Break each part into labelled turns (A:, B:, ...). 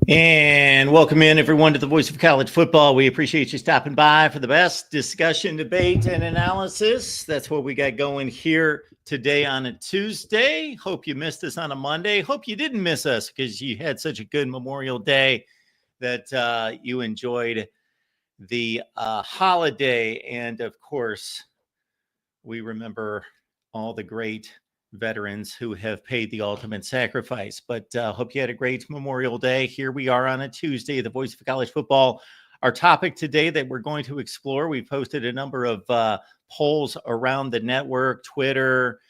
A: And welcome in everyone to the Voice of College Football. We appreciate you stopping by for the best discussion, debate, and analysis. That's what we got going here today on a Tuesday. Hope you missed us on a Monday. Hope you didn't miss us because you had such a good Memorial Day that you enjoyed the holiday. And of course, we remember all the great veterans who have paid the ultimate sacrifice. But hope you had a great Memorial Day. Here we are on a Tuesday, the Voice of College Football. Our topic today that we're going to explore, we posted a number of polls around the network, Twitter,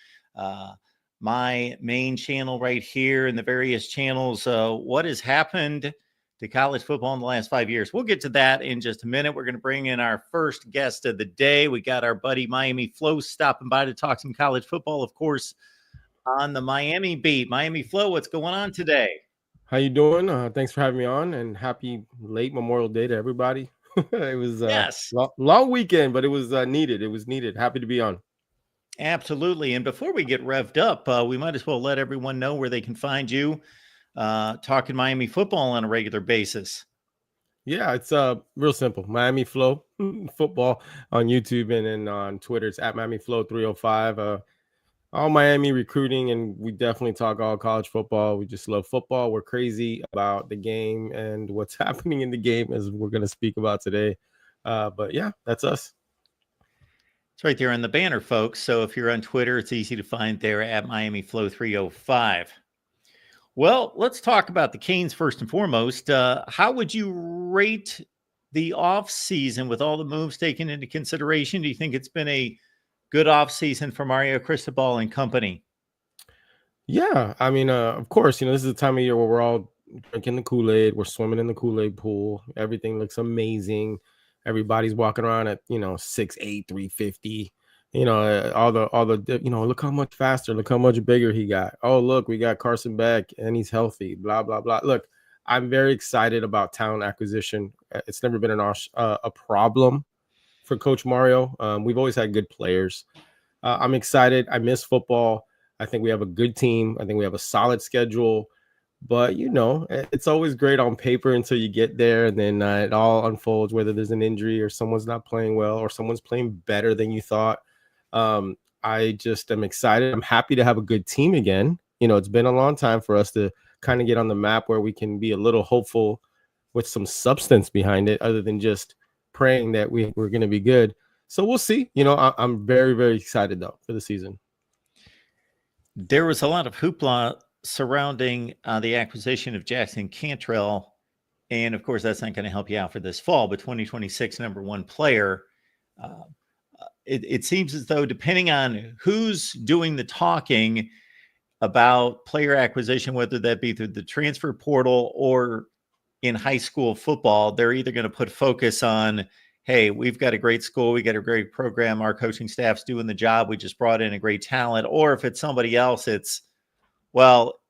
A: my main channel right here, and the various channels. What has happened to college football in the last 5 years? We'll get to that in just a minute. We're going to bring in our first guest of the day. We got our buddy Miami Flo stopping by to talk some college football, of course, on the Miami beat. Miami Flo, what's going on today?
B: How you doing? Thanks for having me on, and happy late Memorial Day to everybody. It was
A: yes,
B: long weekend, but it was needed. It was needed. Happy to be on.
A: Absolutely. And before we get revved up, we might as well let everyone know where they can find you talking Miami football on a regular basis.
B: Yeah, it's real simple. Miami Flow football on YouTube, and then on Twitter, it's at Miami Flow 305. All Miami recruiting, and we definitely talk all college football. We just love football. We're crazy about the game and what's happening in the game, as we're going to speak about today. But yeah, that's us.
A: It's right there on the banner, folks. So if you're on Twitter, it's easy to find there at Miami Flow 305. Well, let's talk about the Canes first and foremost. How would you rate the offseason with all the moves taken into consideration? Do you think it's been a good offseason for Mario Cristobal and company?
B: Yeah, I mean, of course, this is the time of year where we're all drinking the Kool-Aid. We're swimming in the Kool-Aid pool. Everything looks amazing. Everybody's walking around at 6'8", 350. All the look how much faster, look how much bigger he got. Oh, look, we got Carson Beck and he's healthy, blah blah blah. Look, I'm very excited about talent acquisition. It's never been a problem for Coach Mario. We've always had good players. I'm excited. I miss football. I think we have a good team. I think we have a solid schedule. But, it's always great on paper until you get there, and then it all unfolds, whether there's an injury or someone's not playing well or someone's playing better than you thought. I just am excited. I'm happy to have a good team again. It's been a long time for us to kind of get on the map where we can be a little hopeful with some substance behind it, other than just praying that we're going to be good. So we'll see. I'm very, very excited, though, for the season.
A: There was a lot of hoopla surrounding the acquisition of Jackson Cantrell. And of course, that's not going to help you out for this fall, but 2026 number one player. It seems as though, depending on who's doing the talking about player acquisition, whether that be through the transfer portal or in high school football, they're either going to put focus on, hey, we've got a great school, we got a great program, our coaching staff's doing the job, we just brought in a great talent. Or if it's somebody else, it's, well,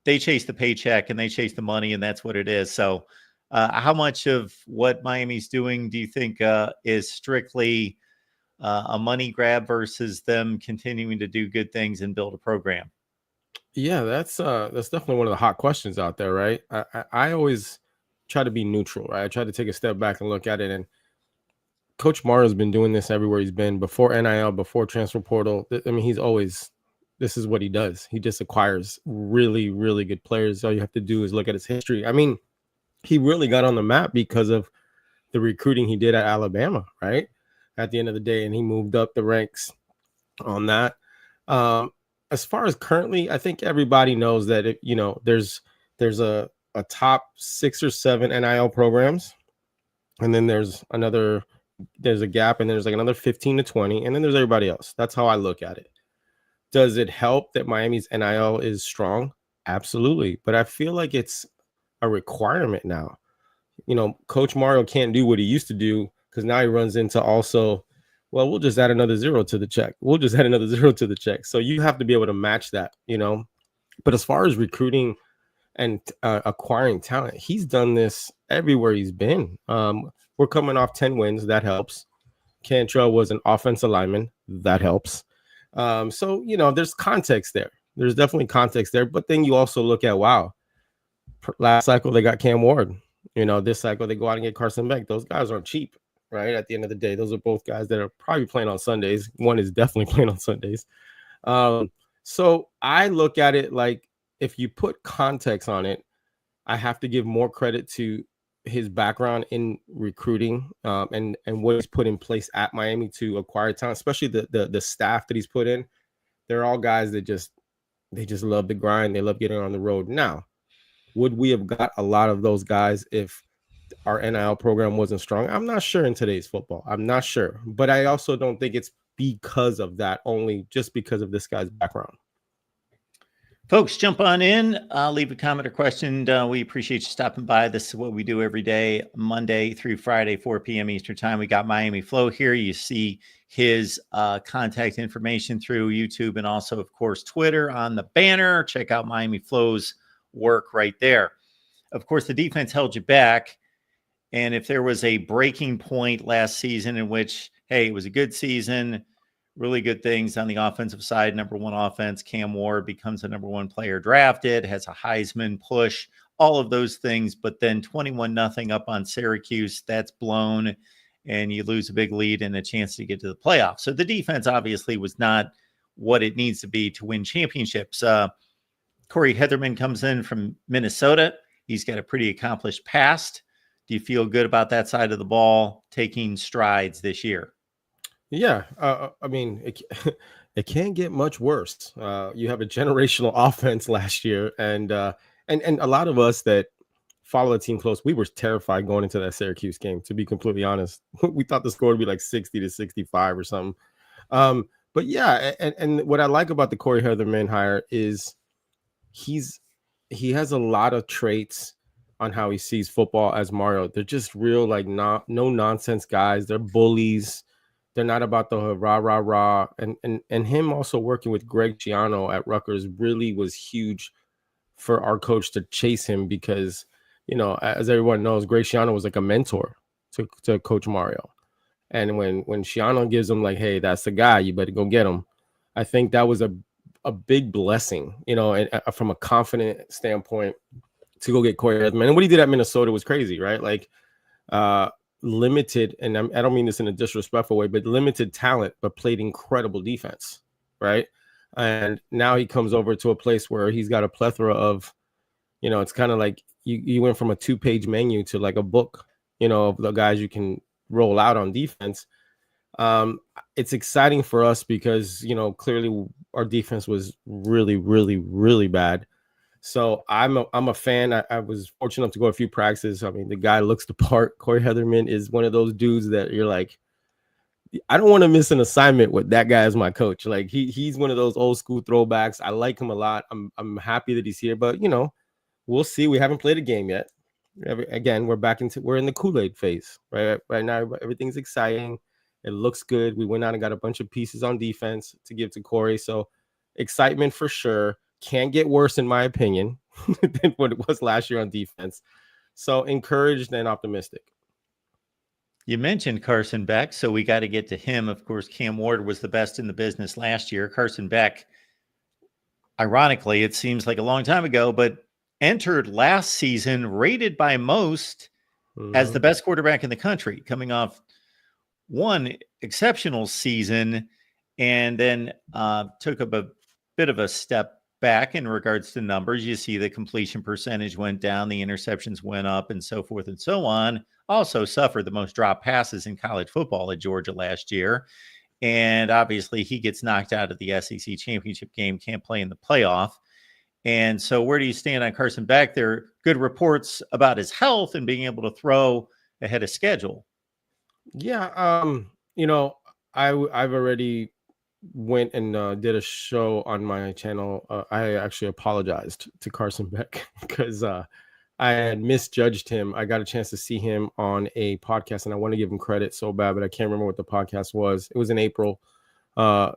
A: they chase the paycheck and they chase the money, and that's what it is. So how much of what Miami's doing do you think is strictly a money grab versus them continuing to do good things and build a program?
B: Yeah, that's definitely one of the hot questions out there, right? I always try to be neutral, right? I try to take a step back and look at it. And Coach Mario's been doing this everywhere he's been, before NIL, before transfer portal. I mean, this is what he does. He just acquires really, really good players. All you have to do is look at his history. I mean, he really got on the map because of the recruiting he did at Alabama, right? At the end of the day, and he moved up the ranks on that. As far as currently, I think everybody knows that there's a top 6 or 7 NIL programs, and then there's a gap, and there's like another 15 to 20, and then there's everybody else. That's how I look at it. Does it help that Miami's NIL is strong? Absolutely. But I feel like it's a requirement now. Coach Mario can't do what he used to do, because now he runs into also, well, we'll just add another zero to the check. We'll just add another zero to the check. So you have to be able to match that, But as far as recruiting and acquiring talent, he's done this everywhere he's been. We're coming off 10 wins. That helps. Cantrell was an offensive lineman. That helps. So, there's context there. There's definitely context there. But then you also look at, wow, Last cycle they got Cam Ward. This cycle they go out and get Carson Beck. Those guys aren't cheap, right? At the end of the day, those are both guys that are probably playing on Sundays. One is definitely playing on Sundays. So I look at it like, if you put context on it, I have to give more credit to his background in recruiting, and what he's put in place at Miami to acquire talent, especially the staff that he's put in. They're all guys that just love the grind. They love getting on the road. Now, would we have got a lot of those guys if our NIL program wasn't strong? I'm not sure in today's football. I'm not sure. But I also don't think it's because of that, only just because of this guy's background.
A: Folks, jump on in. Leave a comment or question. We appreciate you stopping by. This is what we do every day, Monday through Friday, 4 p.m. Eastern time. We got Miami Flow here. You see his contact information through YouTube and also, of course, Twitter on the banner. Check out Miami Flow's work right there. Of course, the defense held you back. And if there was a breaking point last season in which, hey, it was a good season, really good things on the offensive side, number one offense, Cam Ward becomes the number one player drafted, has a Heisman push, all of those things. But then 21-0 up on Syracuse, that's blown, and you lose a big lead and a chance to get to the playoffs. So the defense obviously was not what it needs to be to win championships. Corey Heatherman comes in from Minnesota. He's got a pretty accomplished past. Do you feel good about that side of the ball taking strides this year?
B: Yeah, I mean, it can't get much worse. You have a generational offense last year, and a lot of us that follow the team close, we were terrified going into that Syracuse game. To be completely honest, we thought the score would be like 60-65 or something. But yeah, and what I like about the Corey Heatherman hire is he has a lot of traits on how he sees football as Mario. They're just real, like, no nonsense guys. They're bullies. They're not about the rah. And him also working with Greg Schiano at Rutgers really was huge for our coach to chase him, because, as everyone knows, Greg Schiano was like a mentor to Coach Mario. And when Schiano gives him like, hey, that's the guy, you better go get him, I think that was a big blessing, and from a confident standpoint, to go get Corey Heatherman. And what he did at Minnesota was crazy, right? Like, limited, and I don't mean this in a disrespectful way, but limited talent, but played incredible defense, right? And now he comes over to a place where he's got a plethora of, it's kind of like you went from a 2-page menu to like a book, of the guys you can roll out on defense. It's exciting for us because, clearly our defense was really, really, really bad. So I'm a fan. I was fortunate enough to go to a few practices. I mean, the guy looks the part. Corey Heatherman is one of those dudes that you're like, I don't want to miss an assignment with that guy as my coach. Like, he's one of those old school throwbacks. I like him a lot. I'm happy that he's here, but we'll see. We haven't played a game yet. Again, we're in the Kool-Aid phase, right? Right now, everything's exciting. It looks good. We went out and got a bunch of pieces on defense to give to Corey. So excitement for sure. Can't get worse, in my opinion, than what it was last year on defense. So encouraged and optimistic.
A: You mentioned Carson Beck, so we got to get to him. Of course, Cam Ward was the best in the business last year. Carson Beck, ironically, it seems like a long time ago, but entered last season rated by most as the best quarterback in the country, coming off one exceptional season, and then took up a bit of a step back in regards to numbers. You see the completion percentage went down, the interceptions went up, and so forth and so on. Also suffered the most drop passes in college football at Georgia last year. And obviously he gets knocked out of the SEC championship game, can't play in the playoff. And so where do you stand on Carson Beck? There are good reports about his health and being able to throw ahead of schedule.
B: Yeah. I've already went and did a show on my channel. I actually apologized to Carson Beck because I had misjudged him. I got a chance to see him on a podcast, and I want to give him credit so bad, but I can't remember what the podcast was. It was in April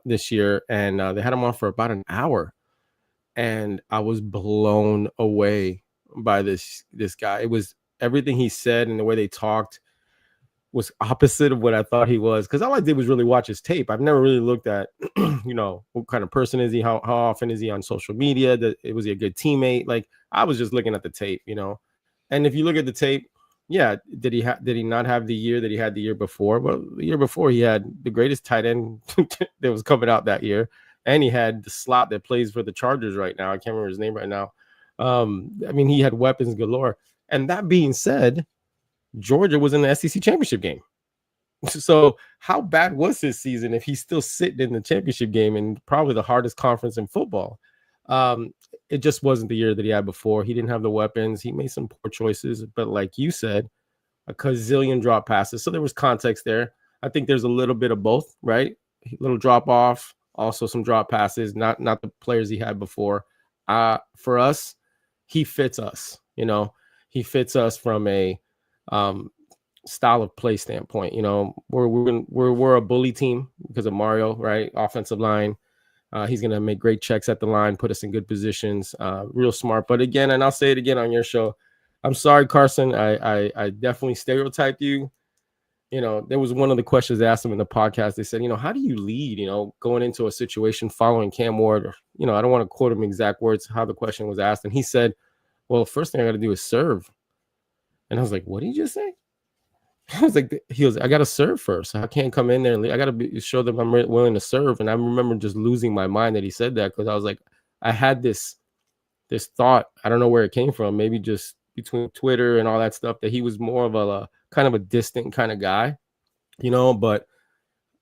B: this year, and they had him on for about an hour, and I was blown away by this guy. It was everything he said and the way they talked. was opposite of what I thought he was, because all I did was really watch his tape. I've never really looked at, what kind of person is he? How often is he on social media? Was he a good teammate? Like, I was just looking at the tape, And if you look at the tape, yeah, did he not have the year that he had the year before? Well, the year before he had the greatest tight end that was coming out that year, and he had the slot that plays for the Chargers right now. I can't remember his name right now. He had weapons galore. And that being said, Georgia was in the SEC championship game. So how bad was his season if he's still sitting in the championship game in probably the hardest conference in football? It just wasn't the year that he had before. He didn't have the weapons. He made some poor choices, but like you said, a gazillion drop passes. So there was context there. I think there's a little bit of both, right? A little drop off, also some drop passes, not the players he had before. For us, he fits us, he fits us from a style of play standpoint. We're a bully team because of Mario, right? Offensive line. He's going to make great checks at the line, put us in good positions, real smart. But again, and I'll say it again on your show, I'm sorry, Carson. I definitely stereotyped you. There was one of the questions they asked him in the podcast. They said, how do you lead, going into a situation following Cam Ward? Or, I don't want to quote him exact words, how the question was asked. And he said, well, first thing I got to do is serve. And I was like, what did he just say? I was like, I got to serve first. I can't come in there and I got to show them I'm willing to serve. And I remember just losing my mind that he said that, because I was like, I had this thought. I don't know where it came from. Maybe just between Twitter and all that stuff, that he was more of a kind of a distant kind of guy, but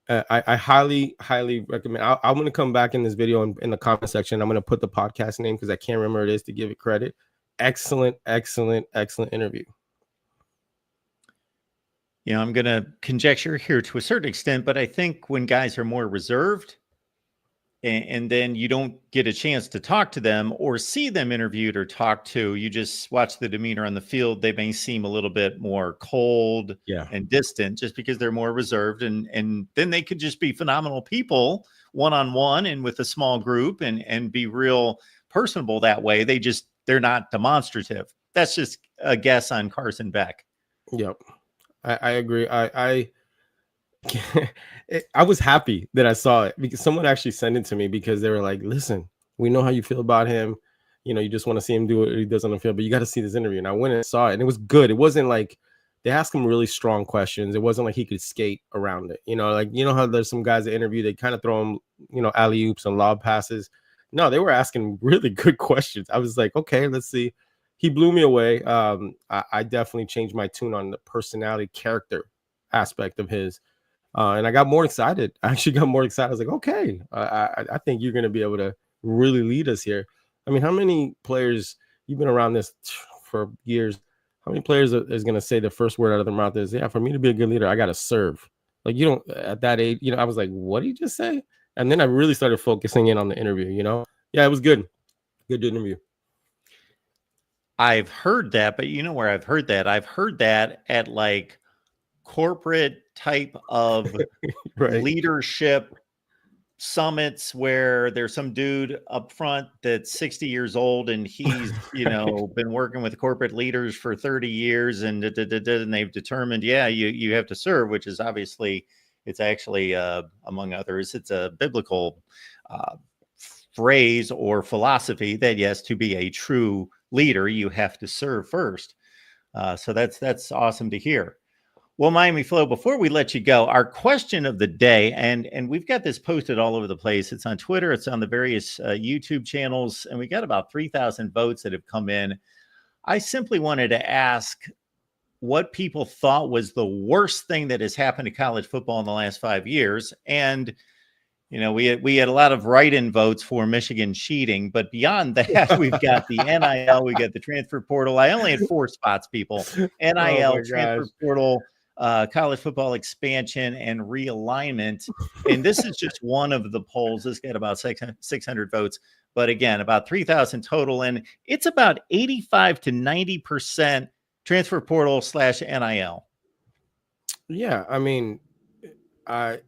B: I highly, highly recommend. I'm going to come back in this video in the comment section. I'm going to put the podcast name because I can't remember what it is to give it credit. Excellent, excellent, excellent interview.
A: I'm going to conjecture here to a certain extent, but I think when guys are more reserved and then you don't get a chance to talk to them or see them interviewed or talk to, you just watch the demeanor on the field, they may seem a little bit more cold and distant just because they're more reserved. And then they could just be phenomenal people one-on-one and with a small group and be real personable that way. They're not demonstrative. That's just a guess on Carson Beck.
B: Yep. I agree. I was happy that I saw it, because someone actually sent it to me, because they were like, listen, we know how you feel about him. You just want to see him do what he does on the field, but you got to see this interview. And I went and saw it, and it was good. It wasn't like they asked him really strong questions. It wasn't like he could skate around it. How there's some guys that interview, they kind of throw him, alley-oops and lob passes. No, they were asking really good questions. I was like, okay, let's see. He blew me away. I definitely changed my tune on the personality, character aspect of his. And I got more excited. I actually got more excited. I was like, okay, I think you're going to be able to really lead us here. How many players, you've been around this for years, how many players is going to say the first word out of their mouth is, yeah, for me to be a good leader, I got to serve. Like, at that age, I was like, what did you just say? And then I really started focusing in on the interview, Yeah, it was good. Good interview.
A: I've heard that, but where I've heard that? I've heard that at like corporate type of
B: right.
A: leadership summits where there's some dude up front that's 60 years old and he's, been working with corporate leaders for 30 years and they've determined, you have to serve, which is obviously, it's actually, among others, it's a biblical phrase or philosophy that, yes, to be a true leader, you have to serve first. So that's awesome to hear. Well, Miami Flow, before we let you go, our question of the day, and we've got this posted all over the place. It's on Twitter. It's on the various YouTube channels, and we got about 3,000 votes that have come in. I simply wanted to ask what people thought was the worst thing that has happened to college football in the last 5 years. And we had a lot of write-in votes for Michigan cheating, but beyond that, we've got the NIL, we got the transfer portal. I only had 4 spots, people. NIL, transfer portal, college football expansion, and realignment. And this is just one of the polls. This got about 600 votes, but again, about 3,000 total. And it's about 85 to 90% transfer portal / NIL.
B: Yeah,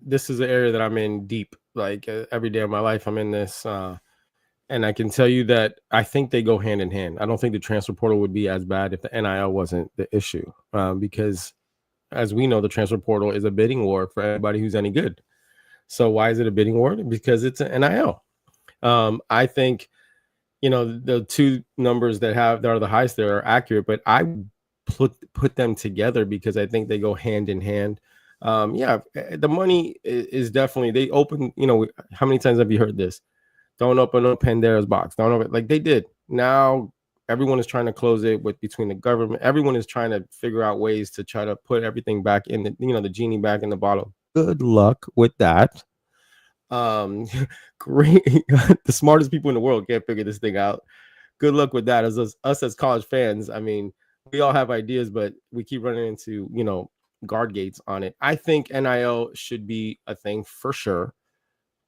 B: this is an area that I'm in deep. Like every day of my life, I'm in this. And I can tell you that I think they go hand in hand. I don't think the transfer portal would be as bad if the NIL wasn't the issue, because as we know, the transfer portal is a bidding war for anybody who's any good. So why is it a bidding war? Because it's an NIL. I think, the two numbers that are the highest there are accurate, but I put them together because I think they go hand in hand. The money is definitely, they open, how many times have you heard this? Don't open up Pandora's box. Don't open, like they did. Now everyone is trying to close it between the government. Everyone is trying to figure out ways to try to put everything back in the genie back in the bottle. Good luck with that. Great. The smartest people in the world can't figure this thing out. Good luck with that. As us as college fans, I mean, we all have ideas, but we keep running into, guard gates on it. I think NIL should be a thing for sure,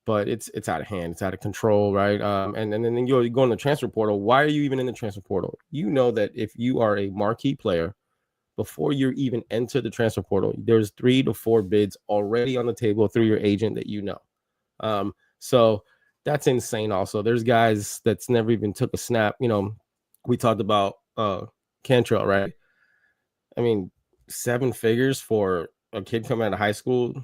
B: but it's out of hand. It's out of control, right? And then you go in the transfer portal. Why are you even in the transfer portal? You know that if you are a marquee player, before you even enter the transfer portal, there's 3 to 4 bids already on the table through your agent that you know. So that's insane. Also, there's guys that's never even took a snap. We talked about Cantrell, right? I mean, 7 figures for a kid coming out of high school.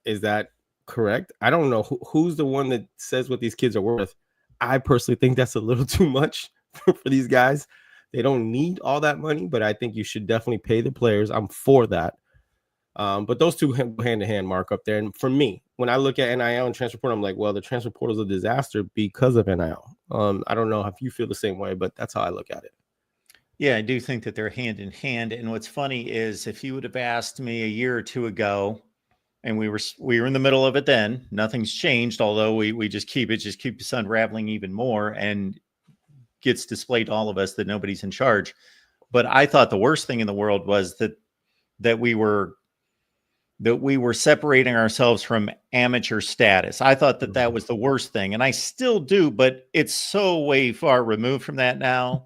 B: Is that correct? I don't know who's the one that says what these kids are worth. I personally think that's a little too much for these guys. They don't need all that money, but I think you should definitely pay the players. I'm for that. But those two hand to hand, Mark, up there. And for me, when I look at NIL and transfer portal, I'm like, well, the transfer portal is a disaster because of NIL. I don't know if you feel the same way, but that's how I look at it.
A: Yeah, I do think that they're hand in hand. And what's funny is if you would have asked me a year or two ago, and we were in the middle of it then, nothing's changed, although we just keep us unraveling even more and gets displayed to all of us that nobody's in charge. But I thought the worst thing in the world was that we were separating ourselves from amateur status. I thought that was the worst thing. And I still do, but it's so way far removed from that now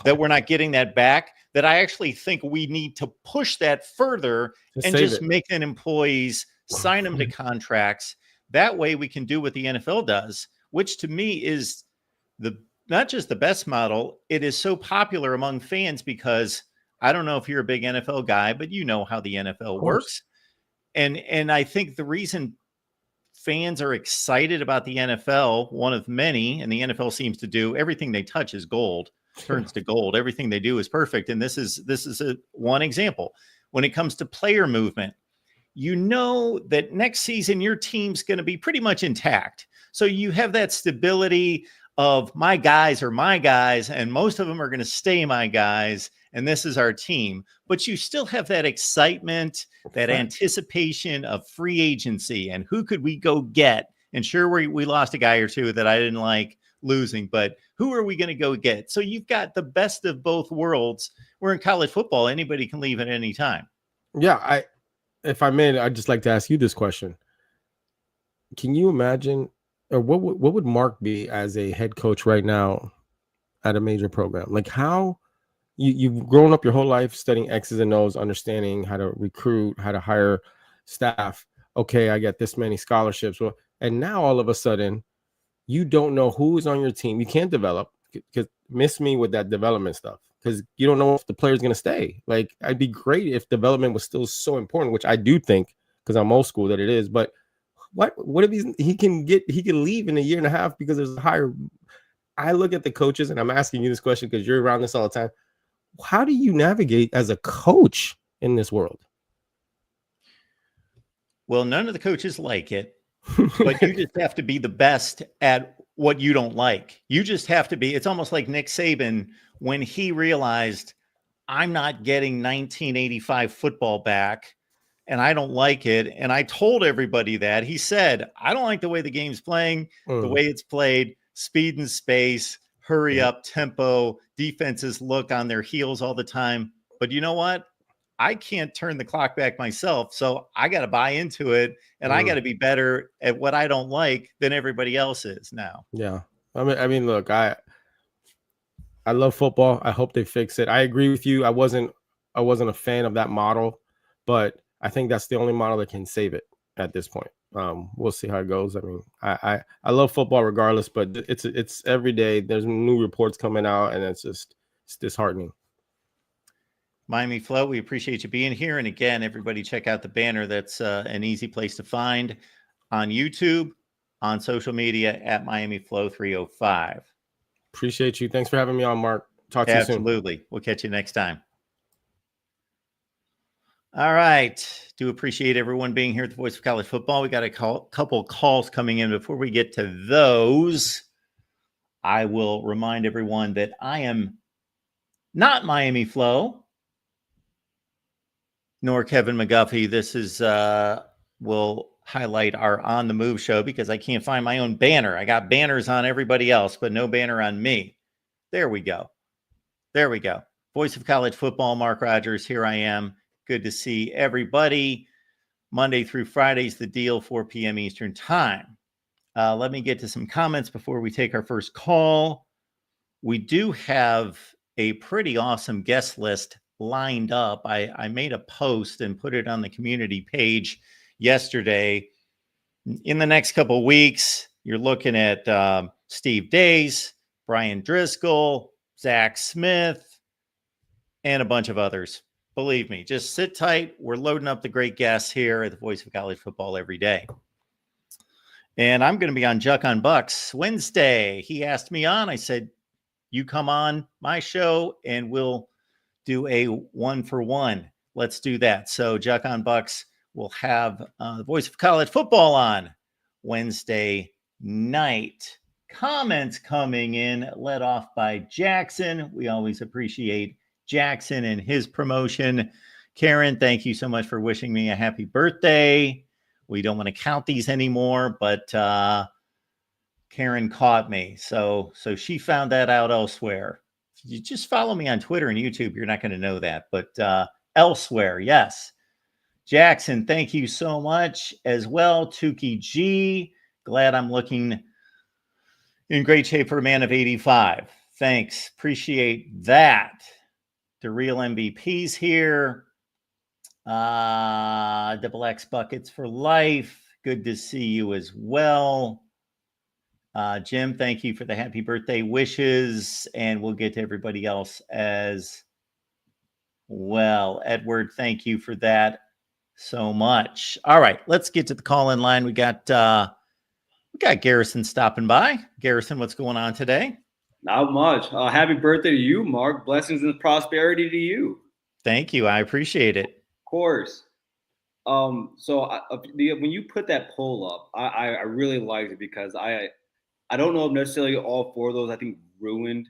A: that we're not getting that back, that I actually think we need to push that further and just make an employees, sign them to contracts. That way we can do what the NFL does, which to me is not just the best model. It is so popular among fans because I don't know if you're a big NFL guy, but you know how the NFL works. And I think the reason fans are excited about the NFL, one of many, and the NFL seems to do everything they touch is gold, turns to gold. Everything they do is perfect. And this is one example. When it comes to player movement, you know that next season your team's going to be pretty much intact. So you have that stability of my guys are my guys, and most of them are going to stay my guys, and this is our team. But you still have that excitement, that anticipation of free agency and who could we go get? And sure, we lost a guy or two that I didn't like losing, but who are we going to go get? So you've got the best of both worlds. We're in college football. Anybody can leave at any time.
B: Yeah, if I may, I'd just like to ask you this question. Can you imagine, or what would Mark be as a head coach right now at a major program? Like how you've grown up your whole life studying X's and O's, understanding how to recruit, how to hire staff. Okay, I get this many scholarships. Well, and now all of a sudden, you don't know who is on your team. You can't develop, because miss me with that development stuff, because you don't know if the player's going to stay. Like, it'd be great if development was still so important, which I do think, because I'm old school, that it is. But what if he can leave in a year and a half because there's a higher. I look at the coaches, and I'm asking you this question because you're around this all the time. How do you navigate as a coach in this world?
A: Well, none of the coaches like it, but you just have to be the best at what you don't like. You just have to be. It's almost like Nick Saban when he realized I'm not getting 1985 football back and I don't like it. And I told everybody that. He said, I don't like the way the game's playing, the way it's played, speed and space, hurry up, tempo, defenses look on their heels all the time. But you know what? I can't turn the clock back myself. So I got to buy into it, and I got to be better at what I don't like than everybody else is now.
B: Yeah. I mean, look, I love football. I hope they fix it. I agree with you. I wasn't a fan of that model, but I think that's the only model that can save it at this point. We'll see how it goes. I mean, I love football regardless, but it's every day there's new reports coming out, and it's disheartening.
A: Miami Flow, we appreciate you being here. And again, everybody check out the banner. That's an easy place to find on YouTube, on social media at Miami Flow 305.
B: Appreciate you. Thanks for having me on, Mark. Talk to you soon.
A: Absolutely. We'll catch you next time. All right. Do appreciate everyone being here at the Voice of College Football. We got a couple calls coming in. Before we get to those, I will remind everyone that I am not Miami Flow, nor Kevin McGuffey. This is will highlight our On the Move show because I can't find my own banner. I got banners on everybody else, but no banner on me. There we go. There we go. Voice of College Football, Mark Rogers. Here I am. Good to see everybody. Monday through Friday's the deal, 4 p.m. Eastern time. Let me get to some comments before we take our first call. We do have a pretty awesome guest list lined up. I made a post and put it on the community page yesterday. In the next couple of weeks, you're looking at Steve Days, Brian Driscoll, Zach Smith, and a bunch of others. Believe me, just sit tight. We're loading up the great guests here at the Voice of College Football every day. And I'm going to be on Juck on Bucks Wednesday. He asked me on. I said, you come on my show and we'll do a 1-for-1. Let's do that. So Juck on Bucks will have the Voice of College Football on Wednesday night. Comments coming in, led off by Jackson. We always appreciate Jackson and his promotion. Karen, thank you so much for wishing me a happy birthday. We don't want to count these anymore, but Karen caught me. So she found that out elsewhere. If you just follow me on Twitter and YouTube, you're not going to know that. But elsewhere, yes. Jackson, thank you so much as well. Tukey G, glad I'm looking in great shape for a man of 85. Thanks. Appreciate that. The real MVPs here. Double X Buckets for life. Good to see you as well. Jim, thank you for the happy birthday wishes. And we'll get to everybody else as well. Edward, thank you for that so much. All right, let's get to the call-in line. We got Garrison stopping by. Garrison, what's going on today?
C: Not much. Happy birthday to you, Mark. Blessings and prosperity to you.
A: Thank you. I appreciate it.
C: Of course. When you put that poll up, I really liked it because I don't know if necessarily all four of those I think ruined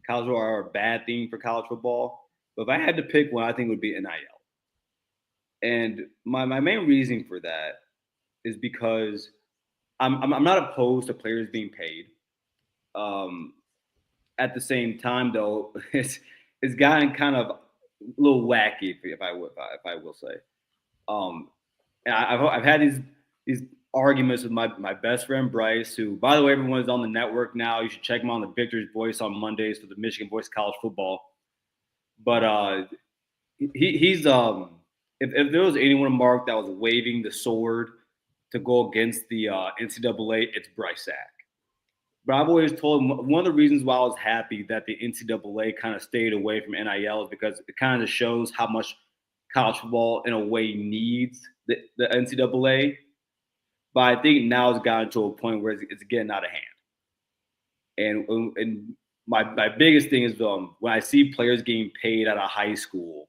C: college football or a bad thing for college football. But if I had to pick one, I think it would be NIL. And my main reason for that is because I'm not opposed to players being paid. At the same time, though, it's gotten kind of a little wacky, if I will say. And I've had these arguments with my best friend Bryce, who, by the way, everyone is on the network now. You should check him on the Victor's Voice on Mondays for the Michigan Voice College Football. But he's if there was anyone, Mark, that was waving the sword to go against the NCAA, it's Bryce Sack. But I've always told him one of the reasons why I was happy that the NCAA kind of stayed away from NIL is because it kind of shows how much college football, in a way, needs the NCAA. But I think now it's gotten to a point where it's getting out of hand. And my biggest thing is when I see players getting paid out of high school,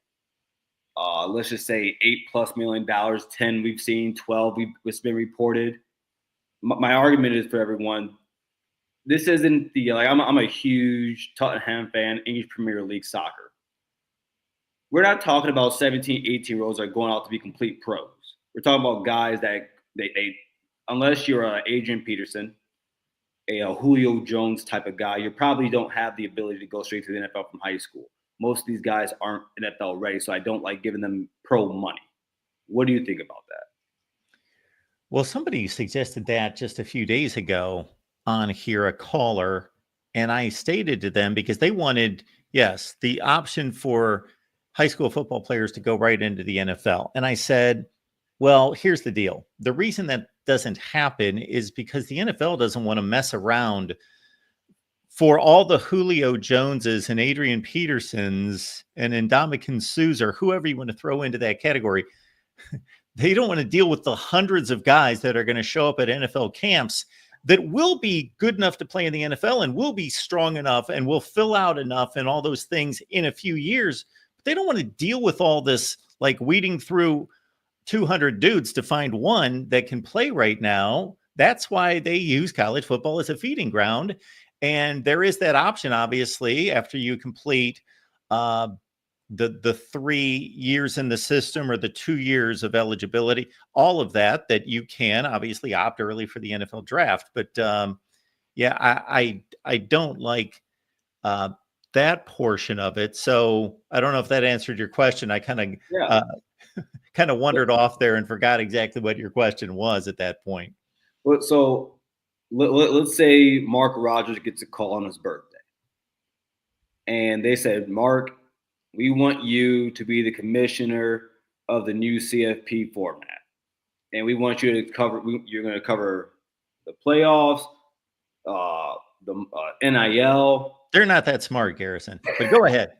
C: let's just say $8+ million, 10 we've seen, 12 it's been reported. My argument is for everyone. This isn't I'm a huge Tottenham fan, English Premier League soccer. We're not talking about 17, 18-year-olds that are going out to be complete pros. We're talking about guys that they unless you're Adrian Peterson, a Julio Jones type of guy, you probably don't have the ability to go straight to the NFL from high school. Most of these guys aren't NFL ready, so I don't like giving them pro money. What do you think about that?
A: Well, somebody suggested that just a few days ago on here, a caller, and I stated to them because they wanted, yes, the option for high school football players to go right into the NFL. And I said, well, here's the deal. The reason that doesn't happen is because the NFL doesn't want to mess around for all the Julio Joneses and Adrian Petersons and Ndamukong Suhs or whoever you want to throw into that category, they don't want to deal with the hundreds of guys that are going to show up at NFL camps that will be good enough to play in the NFL and will be strong enough and will fill out enough and all those things in a few years. But they don't want to deal with all this, like weeding through 200 dudes to find one that can play right now. That's why they use college football as a feeding ground. And there is that option, obviously, after you complete the 3 years in the system or the 2 years of eligibility, all of that you can obviously opt early for the NFL draft. But yeah, I don't like that portion of it. So I don't know if that answered your question. I kind of wandered off there and forgot exactly what your question was at that point.
C: So let's say Mark Rogers gets a call on his birthday, and they said, Mark, we want you to be the commissioner of the new CFP format, and we want you to cover. You're going to cover the playoffs, the NIL.
A: They're not that smart, Garrison. But go ahead.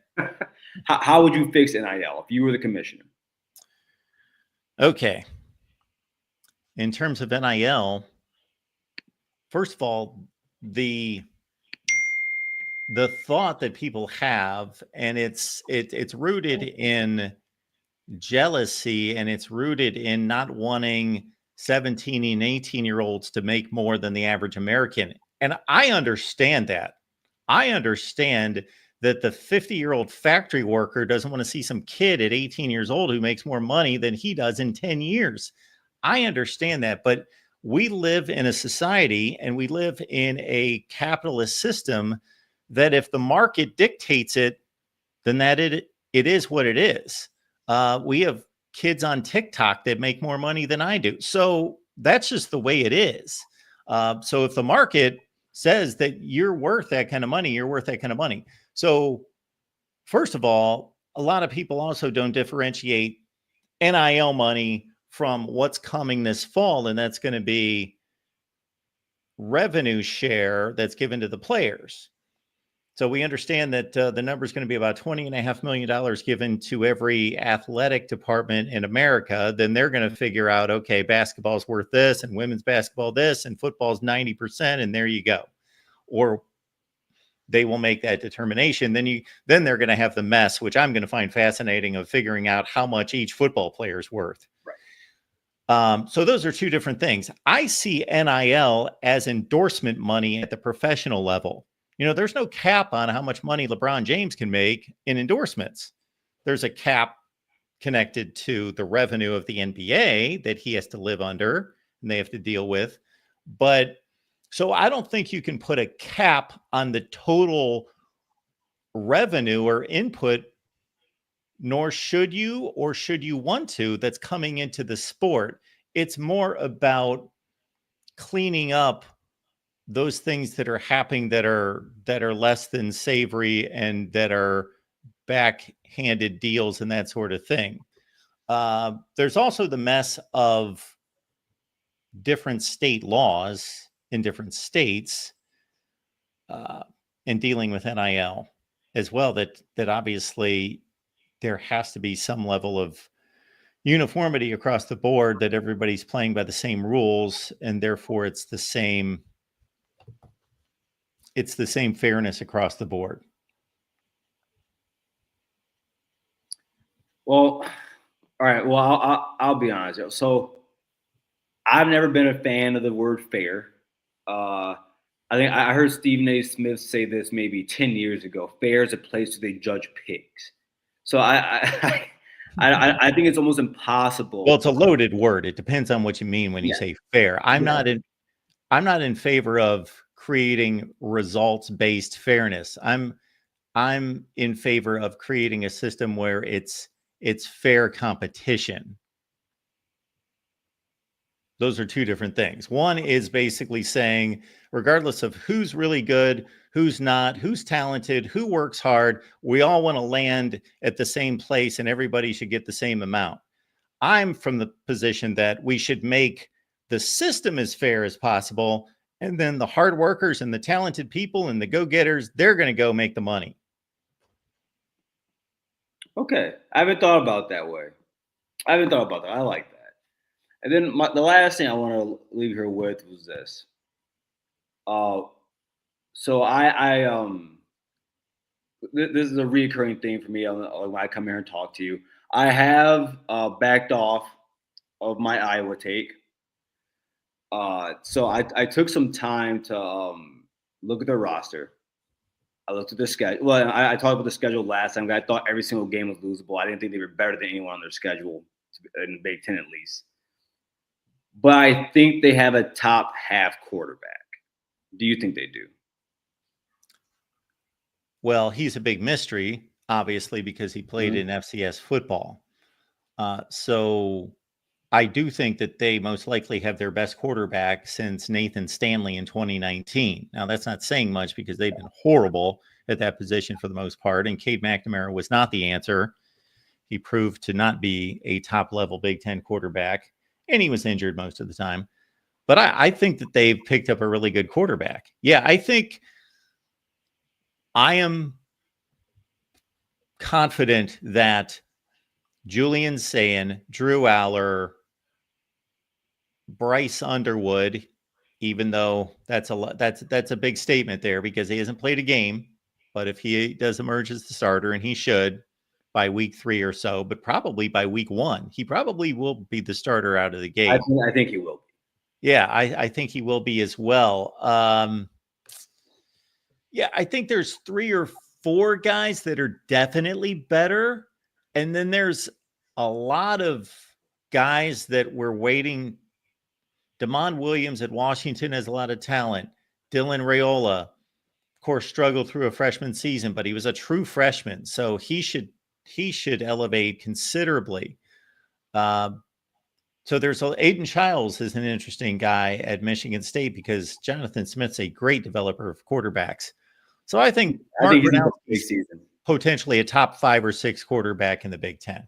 C: How would you fix NIL if you were the commissioner?
A: Okay. In terms of NIL, first of all, the thought that people have, and it's rooted in jealousy, and it's rooted in not wanting 17 and 18-year-olds to make more than the average American. And I understand that. I understand that the 50-year-old factory worker doesn't want to see some kid at 18 years old who makes more money than he does in 10 years. I understand that, but we live in a society and we live in a capitalist system that if the market dictates it, then that it is what it is. We have kids on TikTok that make more money than I do. So that's just the way it is. So if the market says that you're worth that kind of money, you're worth that kind of money. So first of all, a lot of people also don't differentiate NIL money from what's coming this fall, and that's going to be revenue share that's given to the players. So we understand that the number is going to be about $20.5 million given to every athletic department in America. Then they're going to figure out, okay, basketball's worth this and women's basketball this and football's 90%, and there you go. Or they will make that determination. Then they're going to have the mess, which I'm going to find fascinating, of figuring out how much each football player is worth. Right. So those are two different things. I see NIL as endorsement money at the professional level. You know, there's no cap on how much money LeBron James can make in endorsements. There's a cap connected to the revenue of the NBA that he has to live under and they have to deal with. But so I don't think you can put a cap on the total revenue or input, nor should you, or should you want to, that's coming into the sport. It's more about cleaning up those things that are happening that are less than savory and that are backhanded deals and that sort of thing. There's also the mess of different state laws in different states and dealing with NIL as well, that obviously there has to be some level of uniformity across the board, that everybody's playing by the same rules, and therefore it's the same fairness across the board.
C: Well, all right. Well, I'll be honest. So I've never been a fan of the word fair. I think I heard Stephen A. Smith say this maybe 10 years ago. Fair is a place where they judge pigs. So I think it's almost impossible.
A: Well, it's a loaded word. It depends on what you mean when you say fair. I'm not in favor of creating results-based fairness. I'm in favor of creating a system where it's fair competition. Those are two different things. One is basically saying, regardless of who's really good, who's not, who's talented, who works hard, we all want to land at the same place and everybody should get the same amount. I'm from the position that we should make the system as fair as possible, And then the hard workers and the talented people and the go-getters, they're going to go make the money.
C: Okay. I haven't thought about that way. I like that. And then the last thing I want to leave here with was this. So this is a recurring thing for me when I come here and talk to you. I have backed off of my Iowa take. So I took some time to look at their roster. I looked at the schedule. Well, I talked about the schedule last time. I thought every single game was losable. I didn't think they were better than anyone on their schedule, in the Big Ten at least. But I think they have a top half quarterback. Do you think they do?
A: Well, he's a big mystery, obviously, because he played in FCS football. So I do think that they most likely have their best quarterback since Nathan Stanley in 2019. Now, that's not saying much because they've been horrible at that position for the most part. And Cade McNamara was not the answer. He proved to not be a top-level Big Ten quarterback, and he was injured most of the time. But I think that they've picked up a really good quarterback. Yeah, I think I am confident that Julian Sayin, Drew Aller, Bryce Underwood, even though that's a big statement there because he hasn't played a game, but if he does emerge as the starter, and he should by week 3 or so, but probably by week 1, he probably will be the starter out of the gate.
C: I think he will.
A: Yeah, I think he will be as well. Yeah, I think there's 3 or 4 guys that are definitely better. And then there's a lot of guys that we're waiting. Damon Williams at Washington has a lot of talent. Dylan Raiola, of course, struggled through a freshman season, but he was a true freshman. So he should elevate considerably. So there's Aiden Childs is an interesting guy at Michigan State because Jonathan Smith's a great developer of quarterbacks. So I think
C: he's in big season.
A: Potentially a top 5 or 6 quarterback in the Big Ten.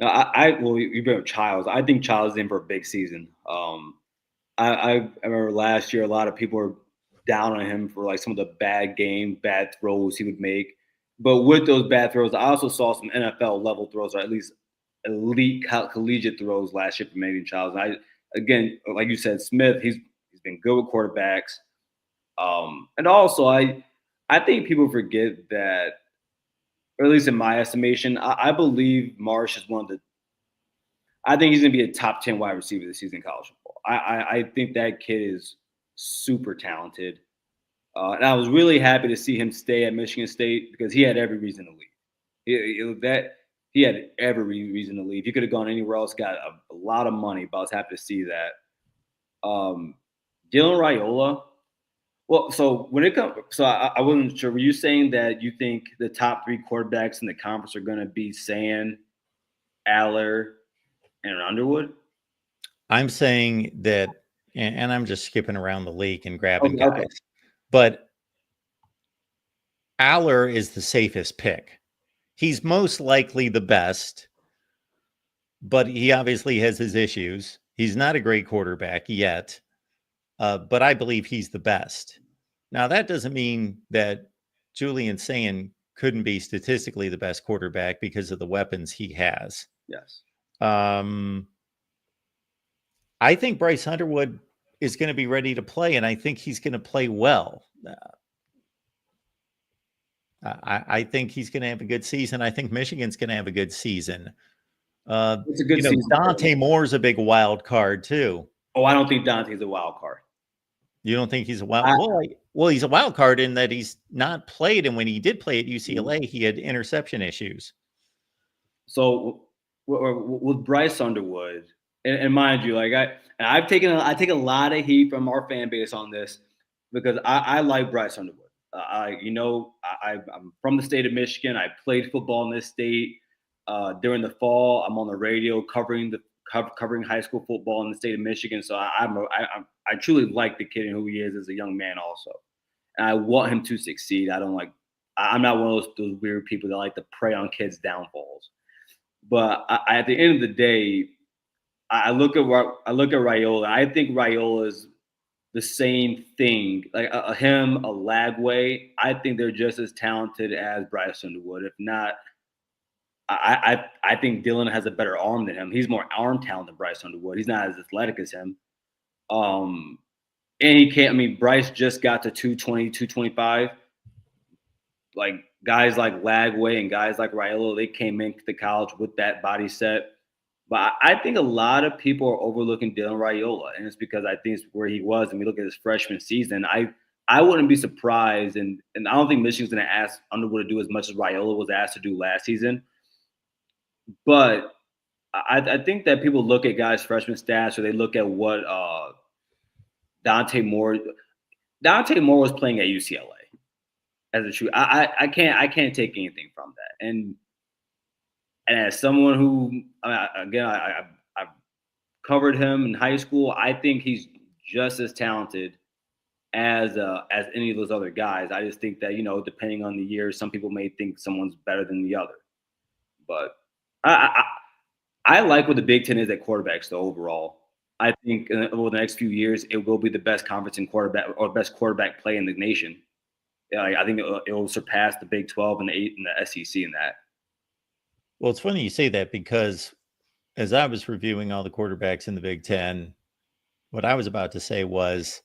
C: Well, you bring up Childs. I think Childs is in for a big season. I remember last year a lot of people were down on him for like some of the bad throws he would make. But with those bad throws, I also saw some NFL level throws, or at least elite collegiate throws last year from Aiden Childs. And again, like you said, Smith, he's been good with quarterbacks. And also, I think people forget that, or at least in my estimation, I believe Marsh is I think he's going to be a top 10 wide receiver this season in college football. I think that kid is super talented. And I was really happy to see him stay at Michigan State because he had every reason to leave. He had every reason to leave. He could have gone anywhere else, got a lot of money, but I was happy to see that. Dylan Raiola. Well, so when it comes, I wasn't sure. Were you saying that you think the top 3 quarterbacks in the conference are going to be Sayin, Aller, and Underwood?
A: I'm saying that, and I'm just skipping around the league and grabbing guys,
C: okay.
A: But Aller is the safest pick. He's most likely the best, but he obviously has his issues. He's not a great quarterback yet, but I believe he's the best. Now, that doesn't mean that Julian Sayin couldn't be statistically the best quarterback because of the weapons he has.
C: Yes.
A: I think Bryce Underwood is going to be ready to play, and I think he's going to play well. I think he's going to have a good season. I think Michigan's going to have a good season.
C: It's a good season.
A: Dante Moore's a big wild card too.
C: Oh, I don't think Dante's a wild card.
A: You don't think he's a wild? Well, he's a wild card in that he's not played, and when he did play at UCLA, he had interception issues.
C: So with Bryce Underwood, and mind you, like I take a lot of heat from our fan base on this because I like Bryce Underwood. I'm from the state of Michigan. I played football in this state. During the fall, I'm on the radio covering high school football in the state of Michigan. So I truly like the kid and who he is as a young man also. And I want him to succeed. I'm not one of those weird people that like to prey on kids' downfalls. But at the end of the day, I look at Raiola. I think Raiola is the same thing. Like him, a Lagway, I think they're just as talented as Bryce Underwood. If not, I think Dylan has a better arm than him. He's more arm talent than Bryce Underwood. He's not as athletic as him. And he can't. I mean, Bryce just got to 220, 225. Like guys like Lagway and guys like Raiola, they came into the college with that body set. But I think a lot of people are overlooking Dylan Raiola, and it's because I think it's where he was. And we look at his freshman season. I wouldn't be surprised, and I don't think Michigan's going to ask Underwood to do as much as Raiola was asked to do last season. But I think that people look at guys' freshman stats, or they look at what Dante Moore was playing at UCLA as a true. I can't take anything from that. And as someone who, I've covered him in high school, I think he's just as talented as any of those other guys. I just think that, depending on the year, some people may think someone's better than the other. But I like what the Big Ten is at quarterbacks, though, overall. I think over the next few years, it will be the best conference in quarterback or best quarterback play in the nation. I think it will surpass the Big 12 and the SEC in that.
A: Well, it's funny you say that, because as I was reviewing all the quarterbacks in the Big Ten, what I was about to say was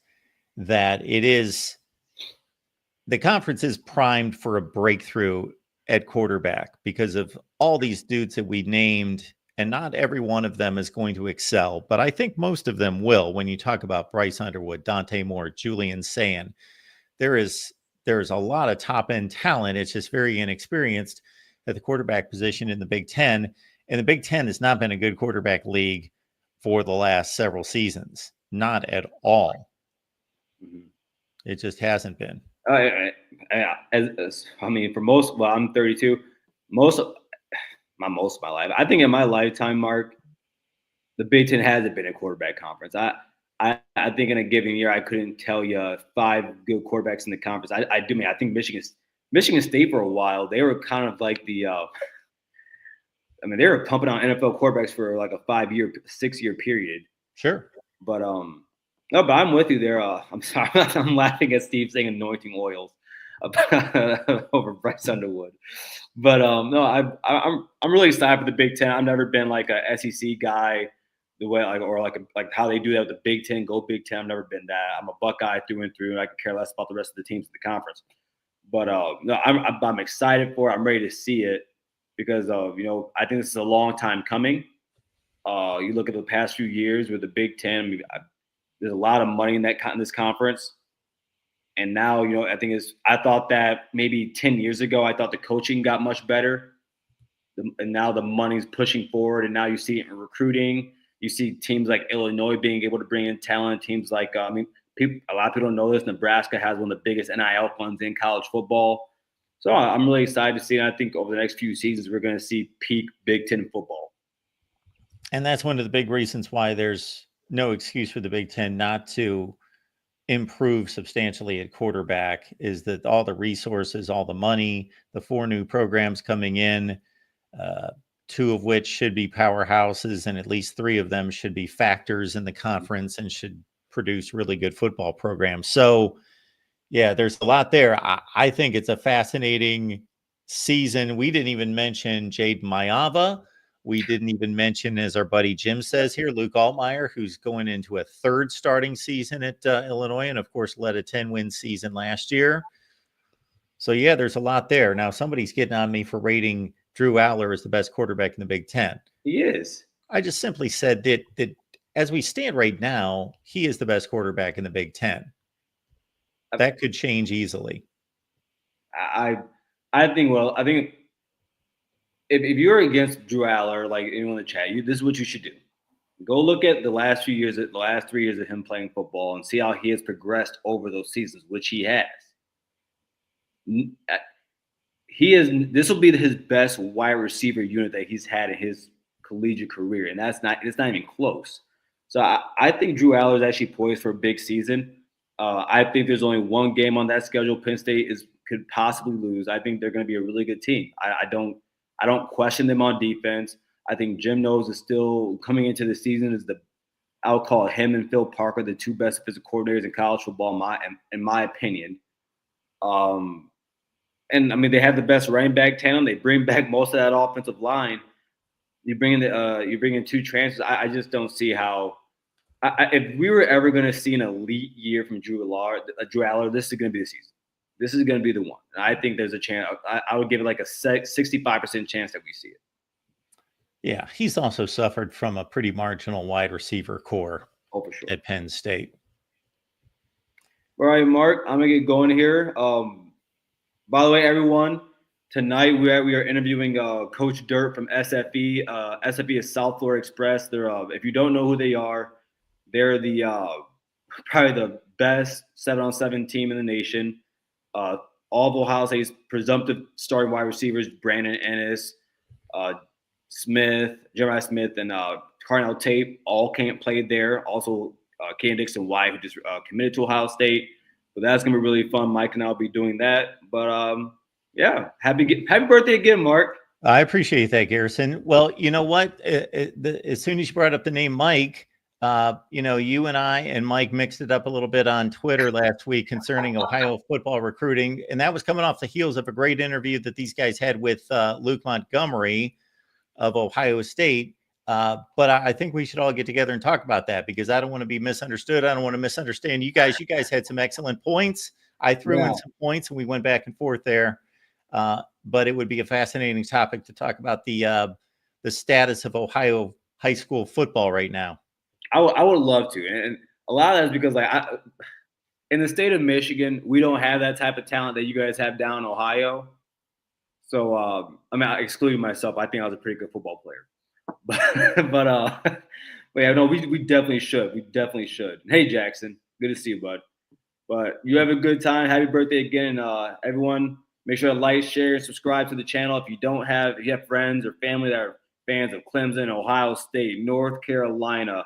A: that the conference is primed for a breakthrough at quarterback because of all these dudes that we named, and not every one of them is going to excel, but I think most of them will. When you talk about Bryce Underwood, Dante Moore, Julian Sand, there's a lot of top end talent. It's just very inexperienced at the quarterback position in the Big Ten. And the Big Ten has not been a good quarterback league for the last several seasons. Not at all.
C: Mm-hmm.
A: It just hasn't been.
C: I mean, for most, well, I'm 32. Most of my life, I think in my lifetime, Mark, the Big Ten hasn't been a quarterback conference. I think in a given year, I couldn't tell you 5 good quarterbacks in the conference. I think Michigan State for a while, they were kind of like they were pumping out NFL quarterbacks for like a 6-year period.
A: Sure.
C: But no, but I'm with you there. I'm sorry, I'm laughing at Steve saying anointing oils over Bryce Underwood. But no, I'm really excited for the Big Ten. I've never been like a SEC guy, the way like how they do that with the Big Ten. Go Big Ten. I've never been that. I'm a Buckeye through and through, and I could care less about the rest of the teams in the conference. But no, I'm excited for it. I'm ready to see it because I think this is a long time coming. You look at the past few years with the Big Ten. There's a lot of money in this conference. And now, I thought that maybe 10 years ago, I thought the coaching got much better. And now the money's pushing forward. And now you see it in recruiting. You see teams like Illinois being able to bring in talent. Teams like, a lot of people don't know this. Nebraska has one of the biggest NIL funds in college football. So I'm really excited to see. And I think over the next few seasons, we're going to see peak Big Ten football.
A: And that's one of the big reasons why there's no excuse for the Big Ten not to improve substantially at quarterback, is that all the resources, all the money, the 4 new programs coming in, 2 of which should be powerhouses, and at least 3 of them should be factors in the conference and should produce really good football programs. So yeah, there's a lot there. I think it's a fascinating season. We didn't even mention Jade Mayava. We didn't even mention, as our buddy Jim says here, Luke Altmaier, who's going into a 3rd starting season at Illinois, and of course led a 10-win season last year. So yeah, there's a lot there. Now somebody's getting on me for rating Drew Aller as the best quarterback in the Big Ten.
C: He is.
A: I just simply said that as we stand right now, he is the best quarterback in the Big Ten. That could change easily.
C: I think if you're against Drew Aller, like anyone in the chat, this is what you should do. Go look at the last 3 years of him playing football and see how he has progressed over those seasons, which he has. This will be his best wide receiver unit that he's had in his collegiate career, and it's not even close. So I think Drew Aller is actually poised for a big season. I think there's only one game on that schedule Penn State could possibly lose. I think they're going to be a really good team. I don't question them on defense. I think Jim Knowles is still coming into the season as I'll call him and Phil Parker the two best physical coordinators in college football, in my opinion. And I mean, they have the best running back tandem. They bring back most of that offensive line. You bring in two transfers. I just don't see how. If we were ever going to see an elite year from Drew Aller, this is going to be the season. This is going to be the one. And I think there's a chance. I would give it like a 65% chance that we see it.
A: Yeah, he's also suffered from a pretty marginal wide receiver core
C: for sure.
A: At Penn State.
C: All right, Mark, I'm going to get going here. By the way, everyone, tonight we are interviewing Coach Dirt from SFE. SFE is South Florida Express. They're if you don't know who they are, they're the probably the best 7-on-7 team in the nation. All of Ohio State's presumptive starting wide receivers, Brandon Ennis, Jeremiah Smith, and Carnell Tate all played there. Also, Caden Dixon White, who just committed to Ohio State. So that's gonna be really fun. Mike and I'll be doing that. But yeah, happy birthday again, Mark.
A: I appreciate that, Garrison. Well, you know what? As soon as you brought up the name Mike, you and I and Mike mixed it up a little bit on Twitter last week concerning Ohio football recruiting, and that was coming off the heels of a great interview that these guys had with Luke Montgomery of Ohio State. But I think we should all get together and talk about that, because I don't want to be misunderstood. I don't want to misunderstand you guys. You guys had some excellent points. I threw in some points and we went back and forth there. But it would be a fascinating topic to talk about the status of Ohio high school football right now.
C: I would love to. And a lot of that is because in the state of Michigan, we don't have that type of talent that you guys have down in Ohio. So, I mean, excluding myself, I think I was a pretty good football player. But yeah, no, we definitely should. We definitely should. Hey, Jackson, good to see you, bud. But you have a good time. Happy birthday again. Everyone, make sure to like, share, and subscribe to the channel. If you have friends or family that are fans of Clemson, Ohio State, North Carolina,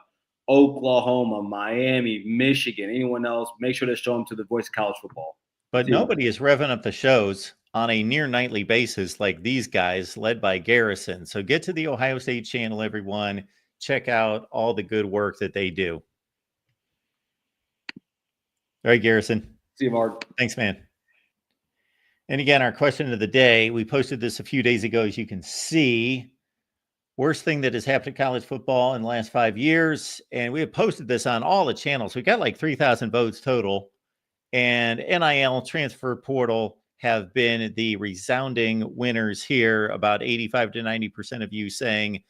C: Oklahoma, Miami, Michigan, anyone else, make sure to show them to the Voice of College Football.
A: But nobody is revving up the shows on a near nightly basis like these guys, led by Garrison. So get to the Ohio State channel, everyone. Check out all the good work that they do. All right, Garrison.
C: See you, Mark.
A: Thanks, man. And again, our question of the day, we posted this a few days ago, as you can see. Worst thing that has happened to college football in the last 5 years. And we have posted this on all the channels. We got like 3,000 votes total. And NIL, transfer portal, have been the resounding winners here. About 85 to 90% of you saying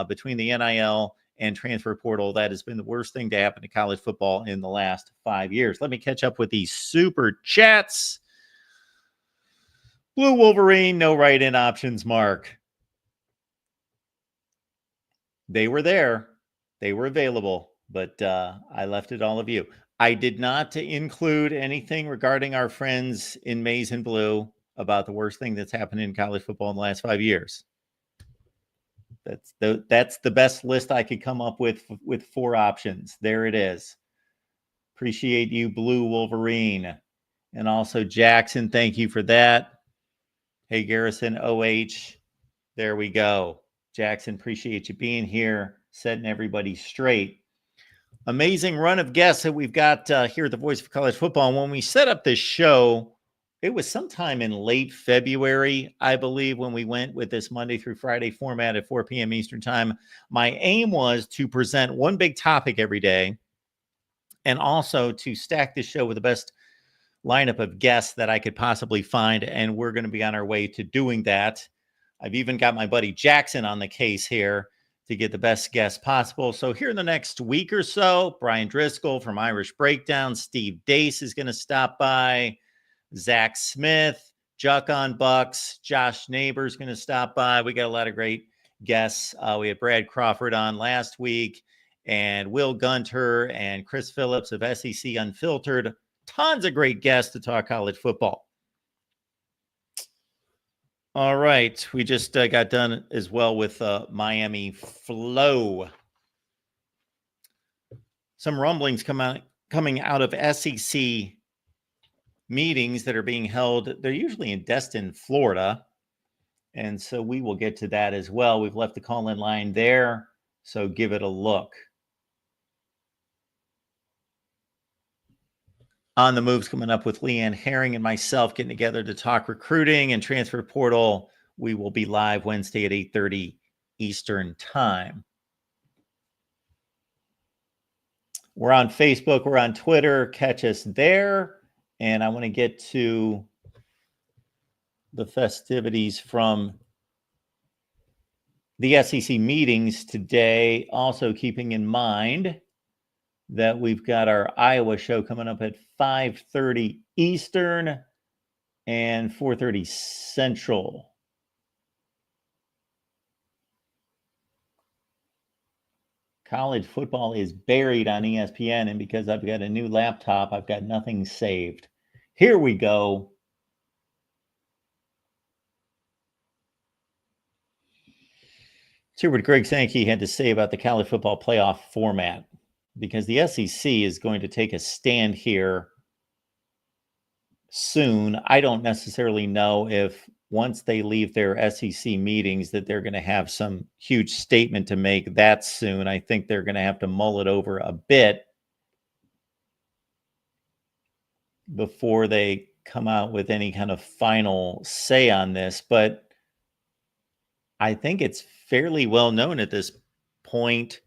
A: between the NIL and transfer portal, that has been the worst thing to happen to college football in the last 5 years. Let me catch up with these super chats. Blue Wolverine, no write-in options, Mark. They were there. They were available, but I left it all of you. I did not include anything regarding our friends in maize and blue about the worst thing that's happened in college football in the last 5 years. That's the best list I could come up with 4 options. There it is. Appreciate you, Blue Wolverine. And also Jackson, thank you for that. Hey, Garrison, OH. There we go. Jackson, appreciate you being here, setting everybody straight. Amazing run of guests that we've got here at the Voice of College Football. And when we set up this show, it was sometime in late February, I believe, when we went with this Monday through Friday format at 4 p.m. Eastern time. My aim was to present one big topic every day and also to stack this show with the best lineup of guests that I could possibly find. And we're going to be on our way to doing that. I've even got my buddy Jackson on the case here to get the best guests possible. So here in the next week or so, Brian Driscoll from Irish Breakdown, Steve Dace is going to stop by, Zach Smith, Juck on Bucks, Josh Neighbors going to stop by. We got a lot of great guests. We had Brad Crawford on last week, and Will Gunter and Chris Phillips of SEC Unfiltered. Tons of great guests to talk college football. All right. We just got done as well with Miami Flow. Some rumblings coming out of SEC meetings that are being held. They're usually in Destin, Florida. And so we will get to that as well. We've left the call-in line there, so give it a look. On the Moves coming up with Leanne Herring and myself getting together to talk recruiting and transfer portal. We will be live Wednesday at 8:30 Eastern time. We're on Facebook. We're on Twitter. Catch us there. And I want to get to the festivities from the SEC meetings today. Also keeping in mind that we've got our Iowa show coming up at 5:30 Eastern and 4:30 Central. College football is buried on ESPN, and because I've got a new laptop, I've got nothing saved. Here we go. Let's hear what Greg Sankey had to say about the college football playoff format, because the SEC is going to take a stand here soon. I don't necessarily know if once they leave their SEC meetings that they're going to have some huge statement to make that soon. I think they're going to have to mull it over a bit before they come out with any kind of final say on this. But I think it's fairly well known at this point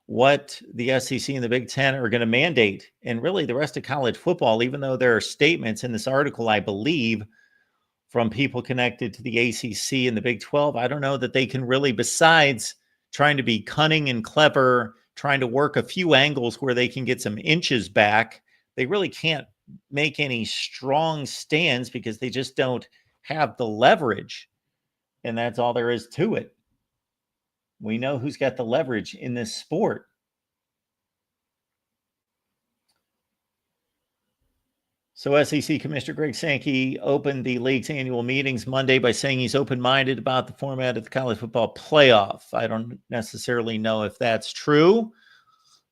A: what the SEC and the Big Ten are going to mandate, and really the rest of college football, even though there are statements in this article, I believe, from people connected to the ACC and the Big 12. I don't know that they can really, besides trying to be cunning and clever, trying to work a few angles where they can get some inches back, they really can't make any strong stands because they just don't have the leverage. And that's all there is to it. We know who's got the leverage in this sport. So SEC Commissioner Greg Sankey opened the league's annual meetings Monday by saying he's open-minded about the format of the college football playoff. I don't necessarily know if that's true,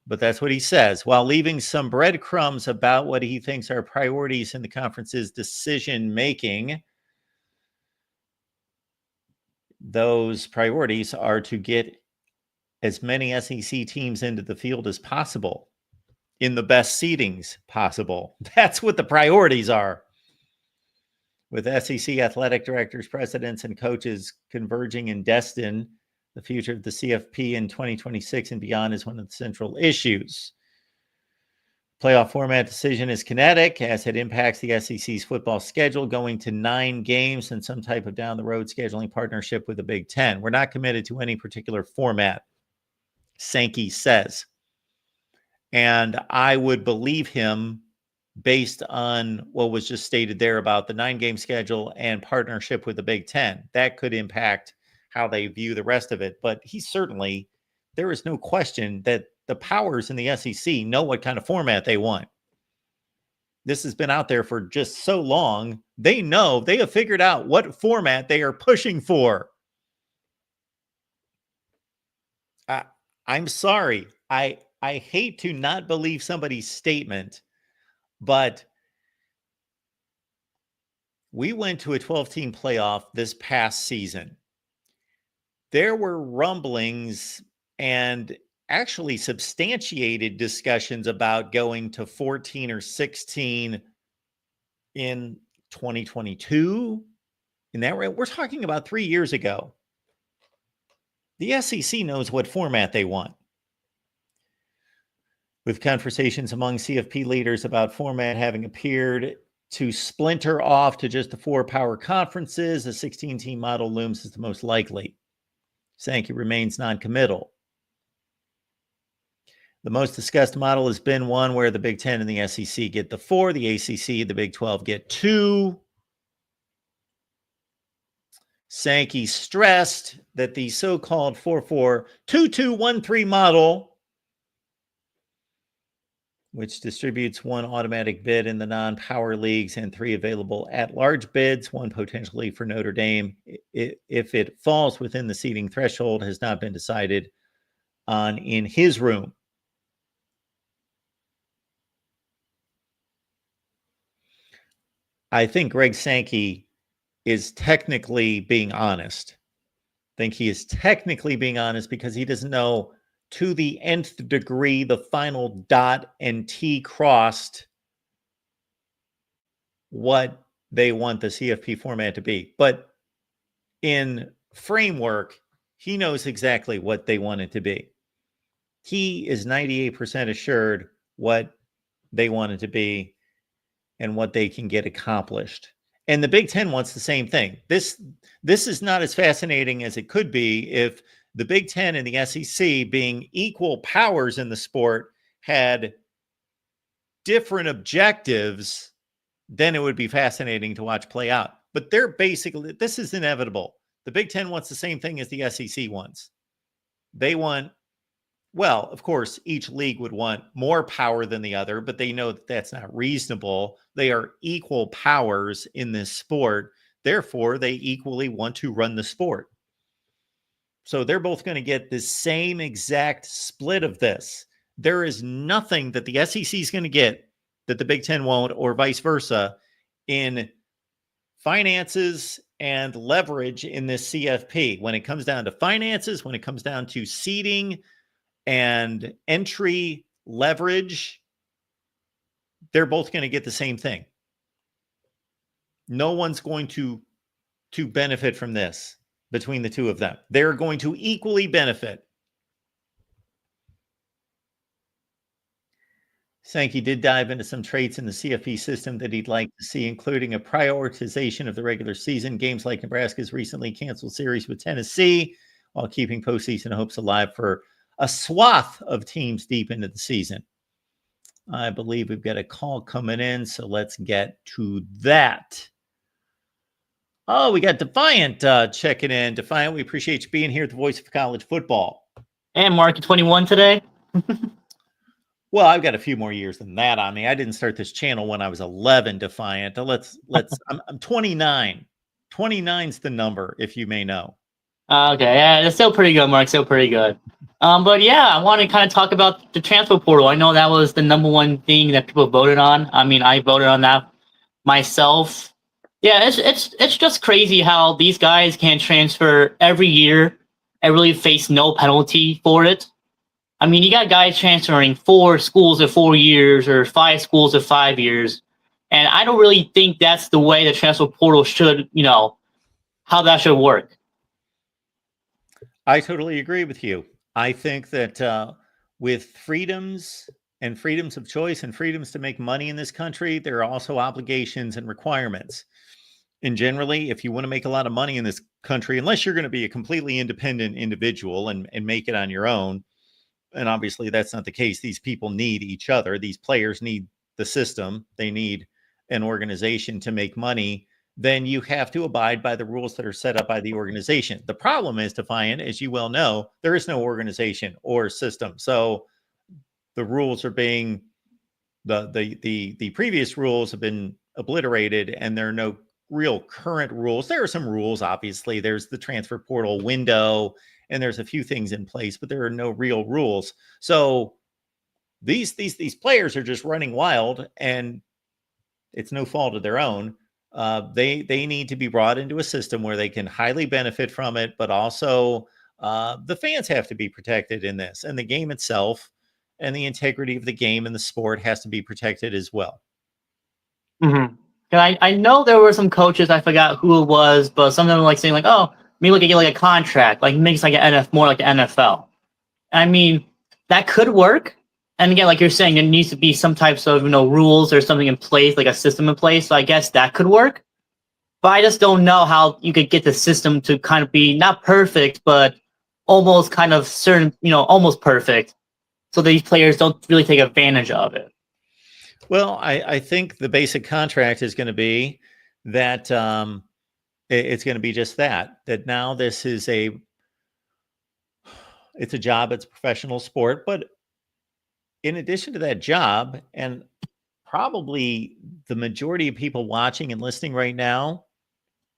A: but that's what he says, while leaving some breadcrumbs about what he thinks are priorities in the conference's decision-making. Those priorities are to get as many SEC teams into the field as possible in the best seedings possible. That's what the priorities are. With SEC athletic directors, presidents, and coaches converging in Destin, the future of the CFP in 2026 and beyond is one of the central issues. Playoff format decision is kinetic as it impacts the SEC's football schedule, going to 9 games and some type of down-the-road scheduling partnership with the Big Ten. We're not committed to any particular format, Sankey says. And I would believe him based on what was just stated there about the 9-game schedule and partnership with the Big Ten. That could impact how they view the rest of it. But there is no question that the powers in the SEC know what kind of format they want. This has been out there for just so long. They know, they have figured out what format they are pushing for. I'm sorry. I hate to not believe somebody's statement, but we went to a 12-team playoff this past season. There were rumblings and actually substantiated discussions about going to 14 or 16 in 2022. In that way, we're talking about 3 years ago. The SEC knows what format they want. With conversations among CFP leaders about format having appeared to splinter off to just the 4 power conferences, a 16-team model looms as the most likely. Sankey remains non-committal. The most discussed model has been one where the Big Ten and the SEC get the 4, the ACC and the Big 12 get 2. Sankey stressed that the so-called 4-4-2-2-1-3 model, which distributes 1 automatic bid in the non-power leagues and 3 available at-large bids, 1 potentially for Notre Dame, if it falls within the seeding threshold, has not been decided on in his room. I think Greg Sankey is technically being honest. I think he is technically being honest because he doesn't know to the nth degree the final dot and T crossed what they want the CFP format to be. But in framework, he knows exactly what they want it to be. He is 98% assured what they want it to be and what they can get accomplished. And the Big Ten wants the same thing. This is not as fascinating as it could be if the Big Ten and the SEC, being equal powers in the sport, had different objectives. Then it would be fascinating to watch play out. But they're basically, this is inevitable. The Big Ten wants the same thing as the SEC wants. They want, well, of course, each league would want more power than the other, but they know that that's not reasonable. They are equal powers in this sport. Therefore, they equally want to run the sport. So they're both going to get the same exact split of this. There is nothing that the SEC is going to get that the Big Ten won't, or vice versa, in finances and leverage in this CFP. When it comes down to finances, when it comes down to seeding and entry leverage, they're both going to get the same thing. No one's going to benefit from this between the two of them. They're going to equally benefit. Sankey did dive into some traits in the CFP system that he'd like to see, including a prioritization of the regular season, games like Nebraska's recently canceled series with Tennessee, while keeping postseason hopes alive for a swath of teams deep into the season. I believe we've got a call coming in, so let's get to that. Oh, we got Defiant checking in. Defiant, we appreciate you being here at the Voice of College Football.
D: And Mark, 21 today.
A: Well, I've got a few more years than that on me. I didn't start this channel when I was 11, Defiant. I'm 29. 29's the number, if you may know.
D: Okay, yeah, it's still pretty good, Mark. Still pretty good. But yeah, I want to kind of talk about the transfer portal. I know that was the number one thing that people voted on. I mean, I voted on that myself. Yeah, it's just crazy how these guys can transfer every year and really face no penalty for it. I mean, you got guys transferring 4 schools of 4 years or 5 schools of 5 years. And I don't really think that's the way the transfer portal should, how that should work.
A: I totally agree with you. I think that with freedoms and freedoms of choice and freedoms to make money in this country, there are also obligations and requirements. And generally, if you want to make a lot of money in this country, unless you're going to be a completely independent individual and make it on your own, and obviously that's not the case. These people need each other. These players need the system. They need an organization to make money. Then you have to abide by the rules that are set up by the organization. The problem is, Defiant, as you well know, there is no organization or system. So the rules are being, the previous rules have been obliterated, and there are no real current rules. There are some rules, obviously. There's the transfer portal window, and there's a few things in place, but there are no real rules. So these players are just running wild, and it's no fault of their own. They need to be brought into a system where they can highly benefit from it, but also the fans have to be protected in this, and the game itself and the integrity of the game and the sport has to be protected as well.
D: Mm-hmm. And I know there were some coaches, I forgot who it was, but some of them were like saying like, oh, maybe we could get like a contract, like makes like more like the NFL. I mean, that could work. And again, like you're saying, there needs to be some types of rules or something in place, like a system in place. So I guess that could work. But I just don't know how you could get the system to kind of be not perfect, but almost kind of certain, almost perfect, so these players don't really take advantage of it.
A: Well, I think the basic contract is going to be that it's going to be just that now this is it's a job, it's a professional sport. But in addition to that job, and probably the majority of people watching and listening right now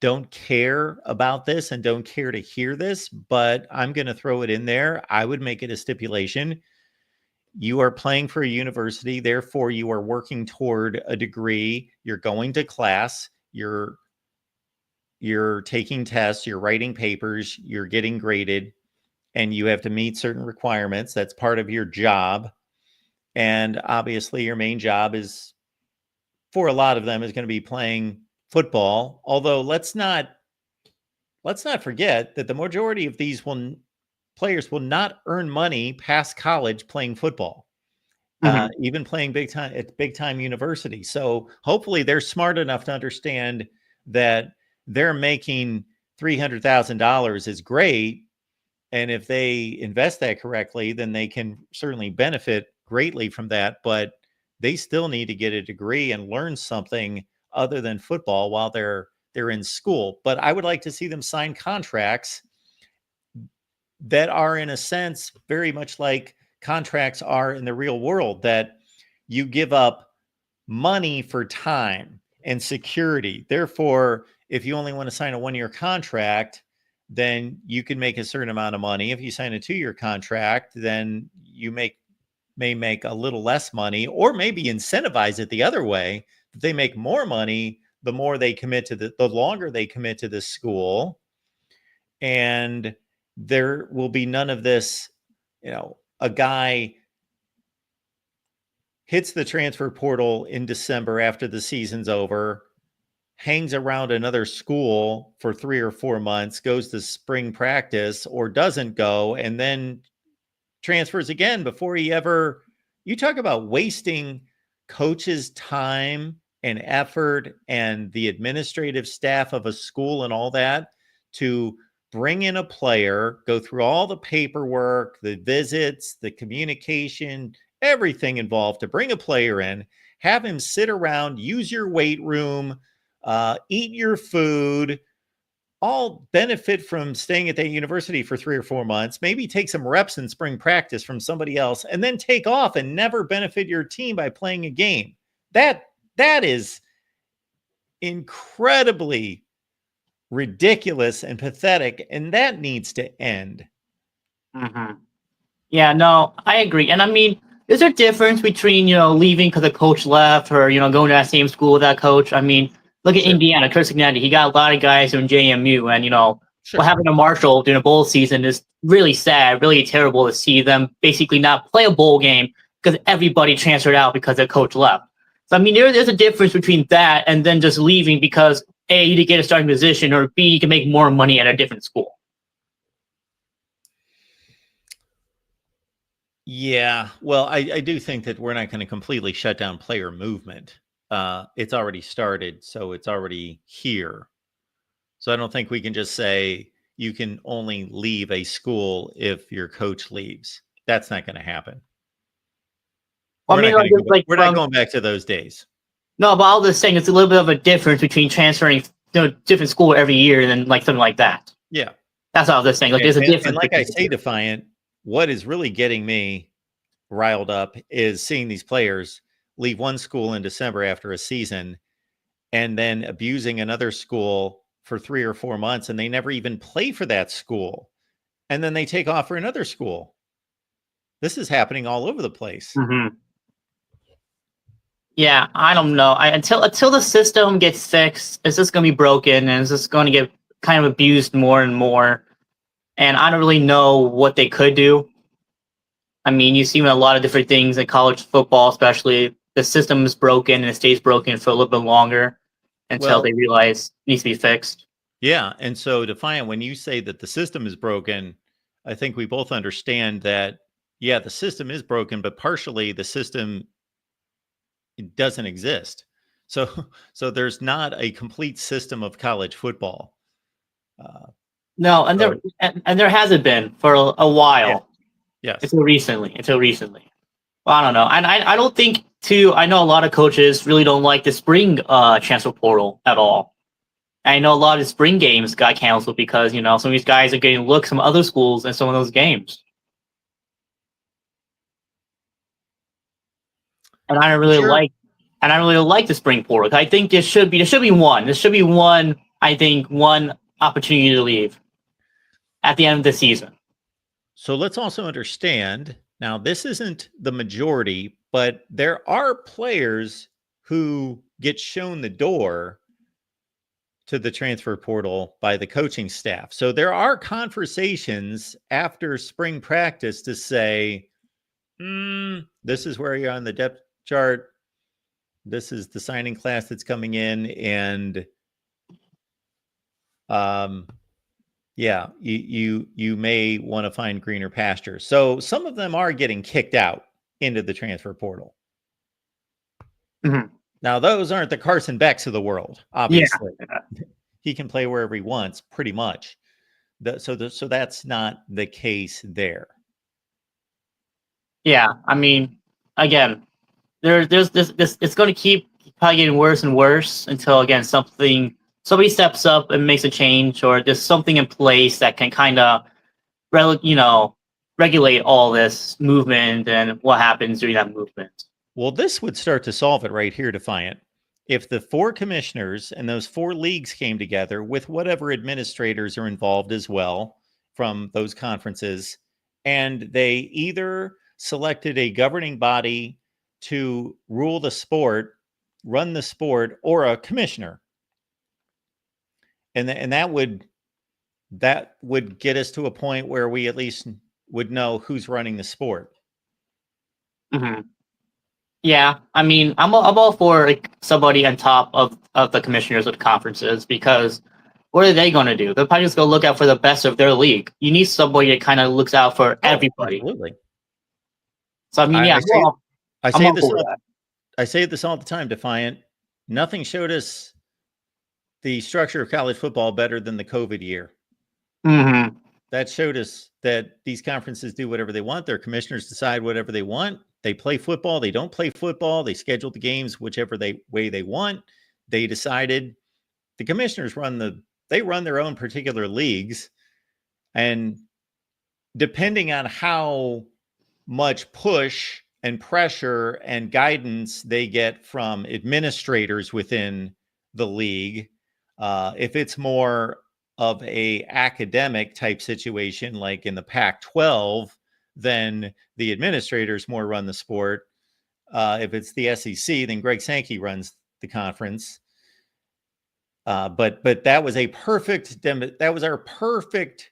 A: don't care about this and don't care to hear this, but I'm going to throw it in there. I would make it a stipulation. You are playing for a university, therefore you are working toward a degree. You're going to class, you're taking tests, you're writing papers, you're getting graded, and you have to meet certain requirements. That's part of your job. And obviously your main job is for a lot of them is going to be playing football. Although let's not forget that the majority of these players will not earn money past college playing football, even playing big time university. So hopefully they're smart enough to understand that they're making $300,000 is great. And if they invest that correctly, then they can certainly benefit greatly from that. But they still need to get a degree and learn something other than football while they're in school. But I would like to see them sign contracts that are, in a sense, very much like contracts are in the real world, that you give up money for time and security. Therefore, if you only want to sign a 1-year contract, then you can make a certain amount of money. If you sign a 2-year contract, then you may make a little less money, or maybe incentivize it the other way, that they make more money the more they commit to the longer they commit to this school. And there will be none of this, a guy hits the transfer portal in December after the season's over, hangs around another school for 3 or 4 months, goes to spring practice or doesn't go, and then transfers again before he ever. You talk about wasting coaches' time and effort and the administrative staff of a school and all that to bring in a player, go through all the paperwork, the visits, the communication, everything involved to bring a player in, have him sit around, use your weight room, eat your food, all benefit from staying at that university for 3 or 4 months, maybe take some reps in spring practice from somebody else, and then take off and never benefit your team by playing a game. That is incredibly ridiculous and pathetic, and that needs to end.
D: Yeah, no, I agree. And I mean, is there a difference between, leaving because the coach left, or, going to that same school with that coach? I mean, look at Indiana, Chris Ignetti. He got a lot of guys from JMU, and, what happened to Marshall during the bowl season is really sad, really terrible to see them basically not play a bowl game because everybody transferred out because their coach left. So, I mean, there's a difference between that and then just leaving because, A, you didn't get a starting position, or B, you can make more money at a different school.
A: Yeah, well, I do think that we're not going to completely shut down player movement. It's already started, so it's already here. So I don't think we can just say you can only leave a school if your coach leaves. That's not going to happen.
D: Well,
A: we're not going back to those days.
D: No, but I was just saying it's a little bit of a difference between transferring to a different school every year and then something like that.
A: Yeah.
D: That's what I was just saying. There's a difference.
A: And like I say, Defiant, what is really getting me riled up is seeing these players leave one school in December after a season and then abusing another school for 3 or 4 months, and they never even play for that school. And then they take off for another school. This is happening all over the place.
D: Yeah, I don't know. Until the system gets fixed, it's just going to be broken, and it's just going to get kind of abused more and more. And I don't really know what they could do. I mean, you see a lot of different things in college football, especially the system is broken and it stays broken for a little bit longer until they realize it needs to be fixed.
A: Yeah, and so Defiant, when you say that the system is broken, I think we both understand that, yeah, the system is broken, but partially the system doesn't exist. So there's not a complete system of college football.
D: No, and there hasn't been for a while.
A: Yeah. Yes.
D: Until recently. Well, I don't know. And I don't think, too, I know a lot of coaches really don't like the spring transfer portal at all. I know a lot of spring games got canceled because, some of these guys are getting looks from other schools in some of those games. And I don't really like the spring portal. I think there should be one opportunity to leave at the end of the season.
A: So let's also understand, now this isn't the majority, but there are players who get shown the door to the transfer portal by the coaching staff. So there are conversations after spring practice to say, this is where you're on the depth chart. This is the signing class that's coming in, and yeah, you may want to find greener pastures. So some of them are getting kicked out into the transfer portal.
D: Mhm.
A: Now, those aren't the Carson Becks of the world, obviously. He can play wherever he wants, pretty much. So that's not the case there.
D: Yeah, I mean, again, there's this it's going to keep probably getting worse and worse until again somebody steps up and makes a change, or there's something in place that can kind of regulate all this movement and what happens during that movement.
A: Well, this would start to solve it right here, Defiant. If the 4 commissioners and those 4 leagues came together with whatever administrators are involved as well from those conferences, and they either selected a governing body to rule the sport, run the sport, or a commissioner, and that would get us to a point where we at least would know who's running the sport.
D: Mm-hmm. Yeah, I mean, I'm all for like somebody on top of the commissioners of the conferences, because what are they going to do? They'll probably just go look out for the best of their league. You need somebody that kind of looks out for everybody.
A: Absolutely.
D: So I mean, yeah,
A: I say this all the time, Defiant. Nothing showed us the structure of college football better than the COVID year.
D: Mm-hmm.
A: That showed us that these conferences do whatever they want. Their commissioners decide whatever they want. They play football. They don't play football. They schedule the games whichever way they want. They decided the commissioners run their own particular leagues. And depending on how much push and pressure and guidance they get from administrators within the league, if it's more of a academic type situation, like in the Pac-12, then the administrators more run the sport. If it's the SEC, then Greg Sankey runs the conference. But that was our perfect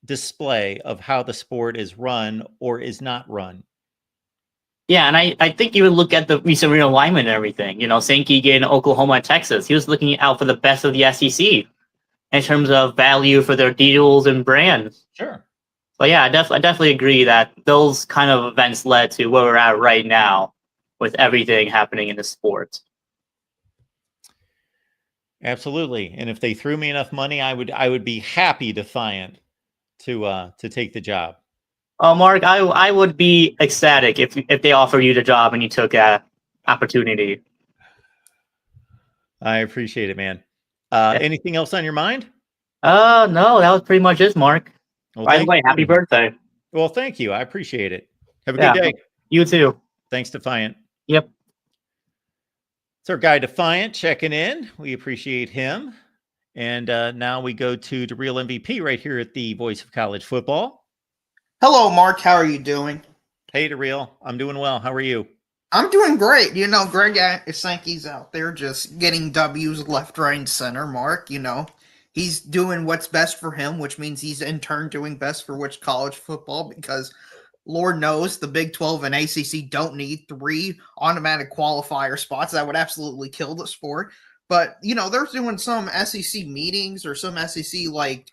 A: display of how the sport is run or is not run.
D: Yeah, and I think you would look at the recent realignment and everything. Sankey getting Oklahoma and Texas. He was looking out for the best of the SEC in terms of value for their deals and brands.
A: Sure.
D: But yeah, I definitely agree that those kind of events led to where we're at right now with everything happening in the sport.
A: Absolutely. And if they threw me enough money, I would be happy, Defiant, to take the job.
D: Oh, Mark, I would be ecstatic if they offered you the job and you took that opportunity.
A: I appreciate it, man. Anything else on your mind?
D: No, that was pretty much it, Mark.
A: Well,
D: by the way, happy birthday.
A: Well, thank you. I appreciate it. Have a good day.
D: You too.
A: Thanks, Defiant.
D: Yep.
A: It's our guy Defiant checking in. We appreciate him. And now we go to the real MVP right here at the Voice of College Football.
E: Hello, Mark. How are you doing?
A: Hey, DeReal. I'm doing well. How are you?
E: I'm doing great. Greg Sankey's out there just getting W's left, right, and center, Mark. He's doing what's best for him, which means he's in turn doing best for which college football, because Lord knows the Big 12 and ACC don't need 3 automatic qualifier spots. That would absolutely kill the sport. But, they're doing some SEC meetings or some SEC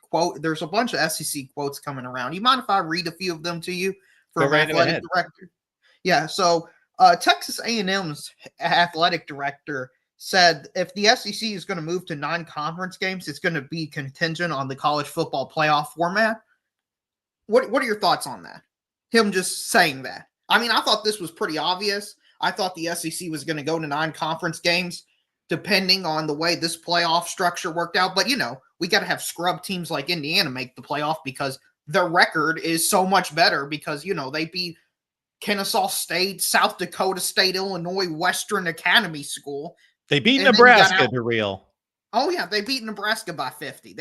E: quote. There's a bunch of SEC quotes coming around. You mind if I read a few of them to you from athletic director? Yeah. So Texas A&M's athletic director said if the SEC is going to move to non-conference games, it's going to be contingent on the college football playoff format. What are your thoughts on that? Him just saying that. I mean, I thought this was pretty obvious. I thought the SEC was going to go to non-conference games depending on the way this playoff structure worked out. But, we got to have scrub teams like Indiana make the playoff because their record is so much better because, they beat Kennesaw State, South Dakota State, Illinois, Western Academy School.
A: They beat Nebraska, DeReal.
E: Oh, yeah, they beat Nebraska by 50.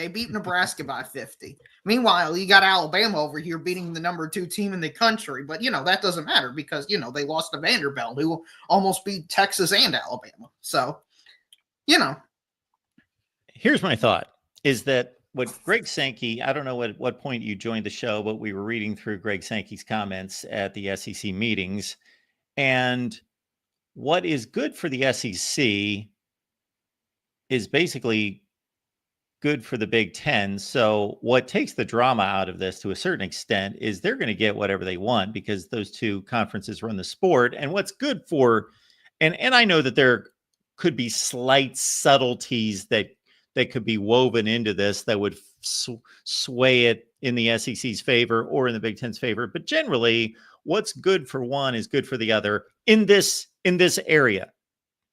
E: Meanwhile, you got Alabama over here beating the number 2 team in the country. But, that doesn't matter because, they lost to Vanderbilt, who almost beat Texas and Alabama. So,
A: Here's my thought, is that what Greg Sankey, I don't know at what point you joined the show, but we were reading through Greg Sankey's comments at the SEC meetings. And what is good for the SEC is basically good for the Big Ten. So what takes the drama out of this to a certain extent is they're going to get whatever they want because those two conferences run the sport. And what's good for, and I know that there could be slight subtleties that could be woven into this that would sway it in the SEC's favor or in the Big Ten's favor. But generally, what's good for one is good for the other in this area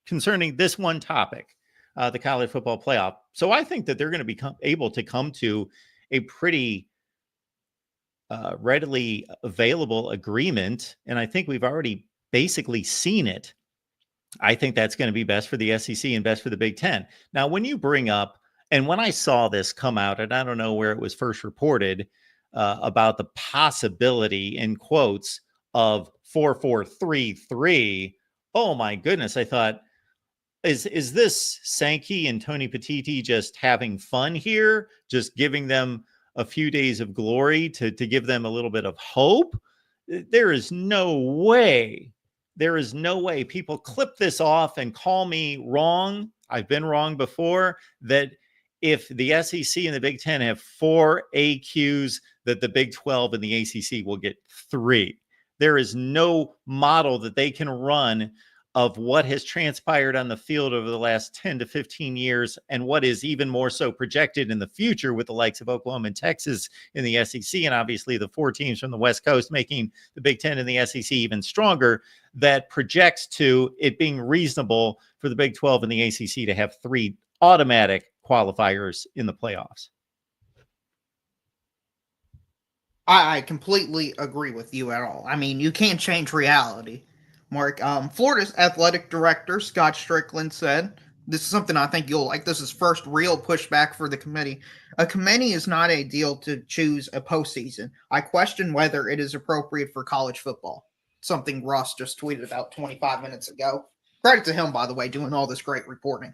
A: concerning this one topic, the college football playoff. So I think that they're going to be able to come to a pretty readily available agreement. And I think we've already basically seen it. I think that's going to be best for the SEC and best for the Big Ten. Now, when you bring up, and when I saw this come out, and I don't know where it was first reported about the possibility, in quotes, of 4-4-3-3, oh my goodness, I thought, is this Sankey and Tony Petiti just having fun here, just giving them a few days of glory to give them a little bit of hope? There is no way. There is no way people clip this off and call me wrong. I've been wrong before, that if the SEC and the Big Ten have 4 AQs, that the Big 12 and the ACC will get 3. There is no model that they can run of what has transpired on the field over the last 10 to 15 years and what is even more so projected in the future with the likes of Oklahoma and Texas in the SEC, and obviously the 4 teams from the West Coast making the Big Ten and the SEC even stronger, that projects to it being reasonable for the Big 12 and the ACC to have 3 automatic qualifiers in the playoffs.
E: I completely agree with you at all. I mean, you can't change reality, Mark. Florida's athletic director, Scott Strickland, said, this is something I think you'll like. This is first real pushback for the committee. A committee is not a deal to choose a postseason. I question whether it is appropriate for college football. Something Ross just tweeted about 25 minutes ago. Credit to him, by the way, doing all this great reporting.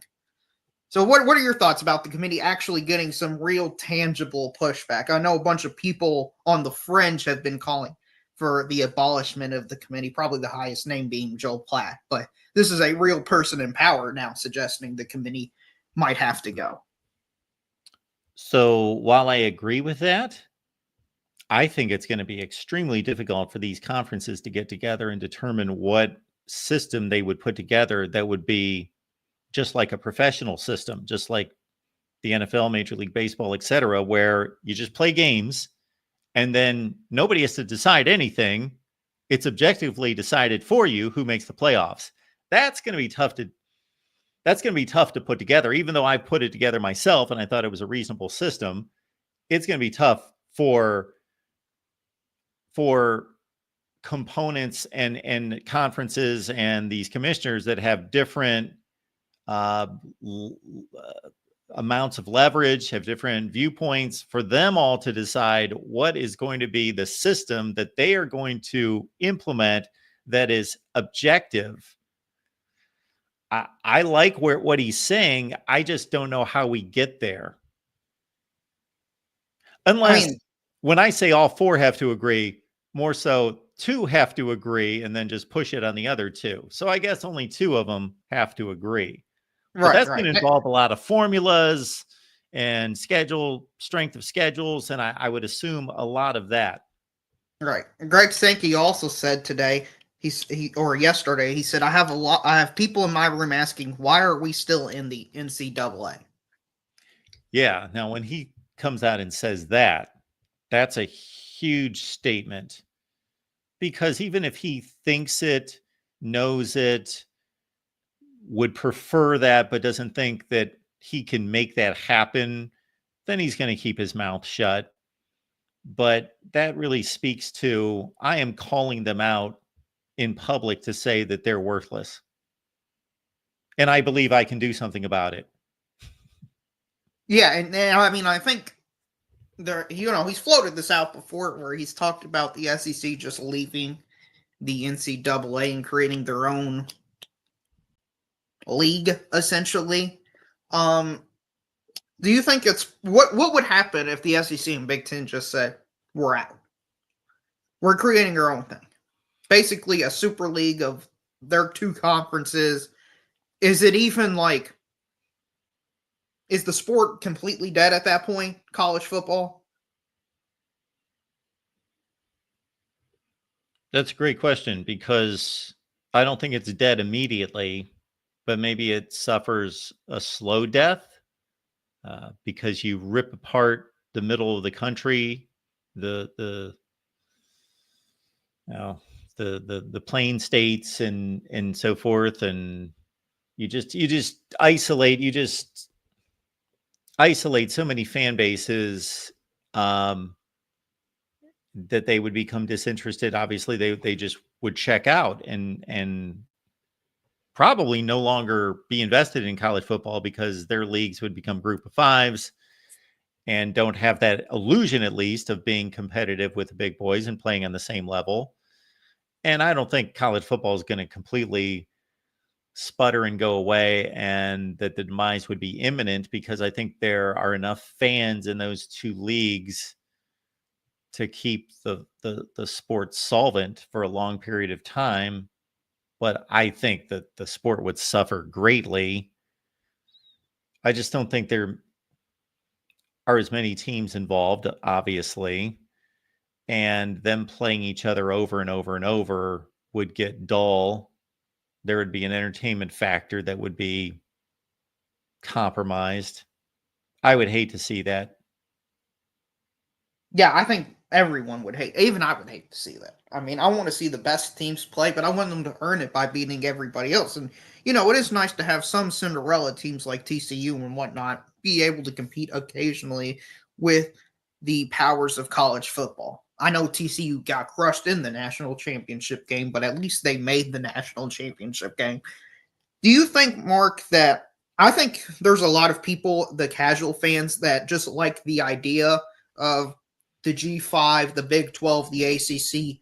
E: So what are your thoughts about the committee actually getting some real tangible pushback? I know a bunch of people on the fringe have been calling for the abolishment of the committee, probably the highest name being Joel Platt. But this is a real person in power now suggesting the committee might have to go.
A: So while I agree with that, I think it's going to be extremely difficult for these conferences to get together and determine what system they would put together that would be just like a professional system, just like the NFL, Major League Baseball, et cetera, where you just play games and then nobody has to decide anything. It's objectively decided for you who makes the playoffs. That's going to be tough to put together, even though I put it together myself and I thought it was a reasonable system. It's going to be tough for components and conferences and these commissioners that have different amounts of leverage, have different viewpoints, for them all to decide what is going to be the system that they are going to implement that is objective. I like what he's saying. I just don't know how we get there. Unless, when I say all 4 have to agree, more so 2 have to agree and then just push it on the other 2. So I guess only 2 of them have to agree. But that's going to involve a lot of formulas and strength of schedules, and I would assume a lot of that.
E: Right. Greg Sankey also said today, yesterday, he said, I have people in my room asking, why are we still in the NCAA?
A: Yeah. Now, when he comes out and says that, that's a huge statement, because even if he thinks it, knows it, would prefer that, but doesn't think that he can make that happen, then he's going to keep his mouth shut. But that really speaks to, I am calling them out in public to say that they're worthless. And I believe I can do something about it.
E: Yeah. And I mean, I think he's floated this out before where he's talked about the SEC just leaving the NCAA and creating their own league, essentially. Do you think it's what would happen if the SEC and Big Ten just said, we're out? We're creating our own thing. Basically a super league of they're two conferences. Is it even like, is the sport completely dead at that point, college football?
A: That's a great question because I don't think it's dead immediately, but maybe it suffers a slow death because you rip apart the middle of the country, the you know, the plain states and so forth, and you just isolate so many fan bases that they would become disinterested. Obviously, they just would check out and probably no longer be invested in college football because their leagues would become group of fives and don't have that illusion, at least, of being competitive with the big boys and playing on the same level. And I don't think college football is going to completely sputter and go away and that the demise would be imminent, because I think there are enough fans in those two leagues to keep the sport solvent for a long period of time. But I think that the sport would suffer greatly. I just don't think there are as many teams involved, obviously, and them playing each other over and over and over would get dull. There would be an entertainment factor that would be compromised. I would hate to see that.
E: Yeah, I think everyone would hate, even I would hate to see that. I mean, I want to see the best teams play, but I want them to earn it by beating everybody else. And, you know, it is nice to have some Cinderella teams like TCU and whatnot be able to compete occasionally with the powers of college football. I know TCU got crushed in the national championship game, but at least they made the national championship game. Do you think, Mark, that I think there's a lot of people, the casual fans, that just like the idea of the G5, the Big 12, the ACC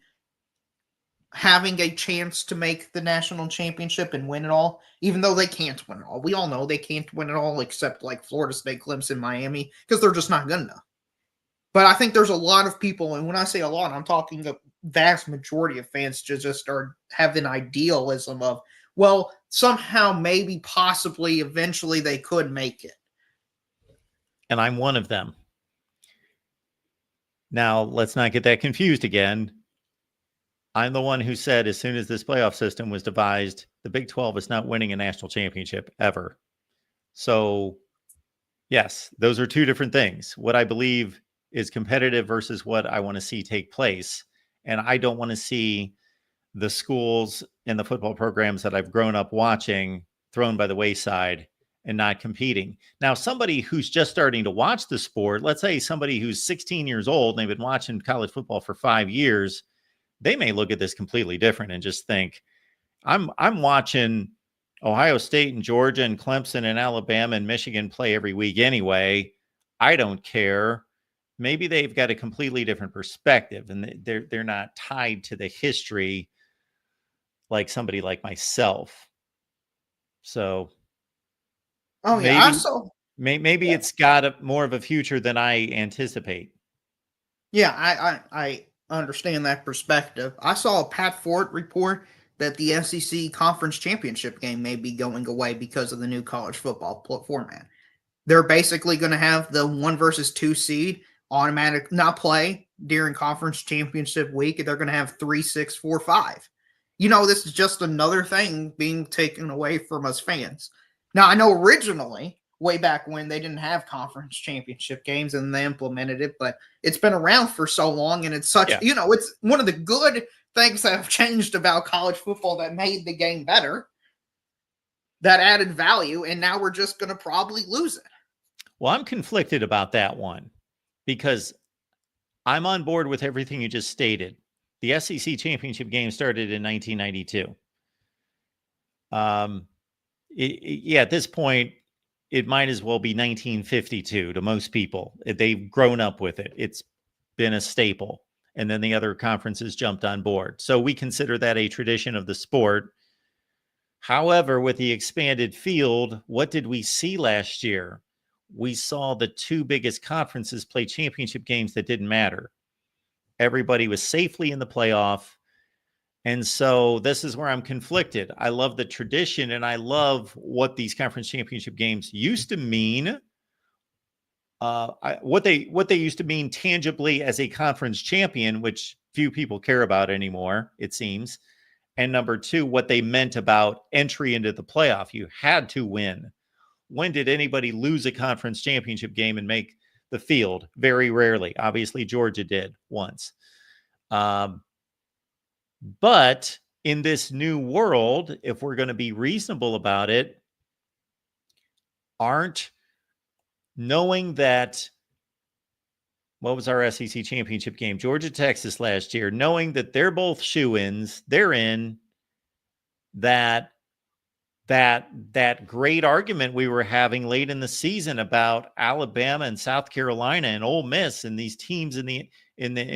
E: having a chance to make the national championship and win it all, even though they can't win it all. We all know they can't win it all except like Florida State, Clemson, Miami, because they're just not good enough. But I think there's a lot of people, and when I say a lot, I'm talking a vast majority of fans just have an idealism of, well, somehow, maybe, possibly, eventually they could make it.
A: And I'm one of them. Now, let's not get that confused again. I'm the one who said as soon as this playoff system was devised, the Big 12 is not winning a national championship ever. So, yes, those are two different things. What I believe is competitive versus what I want to see take place. And I don't want to see the schools and the football programs that I've grown up watching thrown by the wayside and not competing. Now, somebody who's just starting to watch the sport, let's say somebody who's 16 years old and they've been watching college football for 5 years, they may look at this completely different and just think, I'm watching Ohio State and Georgia and Clemson and Alabama and Michigan play every week anyway. I don't care. Maybe they've got a completely different perspective and they're not tied to the history like somebody like myself. So maybe it's got more of a future than I anticipate.
E: Yeah, I understand that perspective. I saw a Pat Ford report that the SEC conference championship game may be going away because of the new college football format. They're basically going to have the 1 versus 2 seed automatic not play during conference championship week. They're going to have 3, 6, 4, 5. You know, this is just another thing being taken away from us fans. Now, I know originally, way back when, they didn't have conference championship games and they implemented it, but it's been around for so long, and it's such, you know, it's one of the good things that have changed about college football that made the game better, that added value, and now we're just going to probably lose it.
A: Well, I'm conflicted about that one because I'm on board with everything you just stated. The SEC championship game started in 1992. At this point, it might as well be 1952 to most people. They've grown up with it. It's been a staple. And then the other conferences jumped on board. So we consider that a tradition of the sport. However, with the expanded field, what did we see last year? We saw the two biggest conferences play championship games that didn't matter. Everybody was safely in the playoff, And so this is where I'm conflicted. I love the tradition and I love what these conference championship games used to mean. What they used to mean tangibly as a conference champion, which few people care about anymore, it seems. And number two, what they meant about entry into the playoff. You had to win. When did anybody lose a conference championship game and make the field? Very rarely. Obviously, Georgia did once. But in this new world, if we're going to be reasonable about it, knowing that, what was our SEC championship game? Georgia, Texas last year, knowing that they're both shoo-ins, they're in, that great argument we were having late in the season about Alabama and South Carolina and Ole Miss and these teams in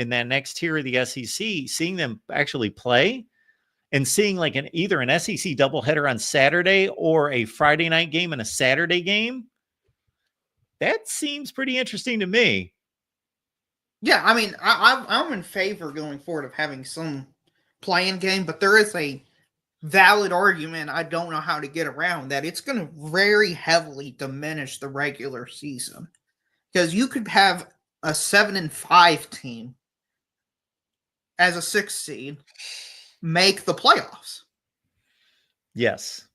A: that next tier of the SEC, seeing them actually play and seeing like either an SEC doubleheader on Saturday or a Friday night game and a Saturday game, that seems pretty interesting to me.
E: Yeah, I mean, I'm in favor going forward of having some playing game, but there is a valid argument I don't know how to get around that it's going to very heavily diminish the regular season, because you could have a 7-5 team as a 6th seed make the playoffs.
A: Yes.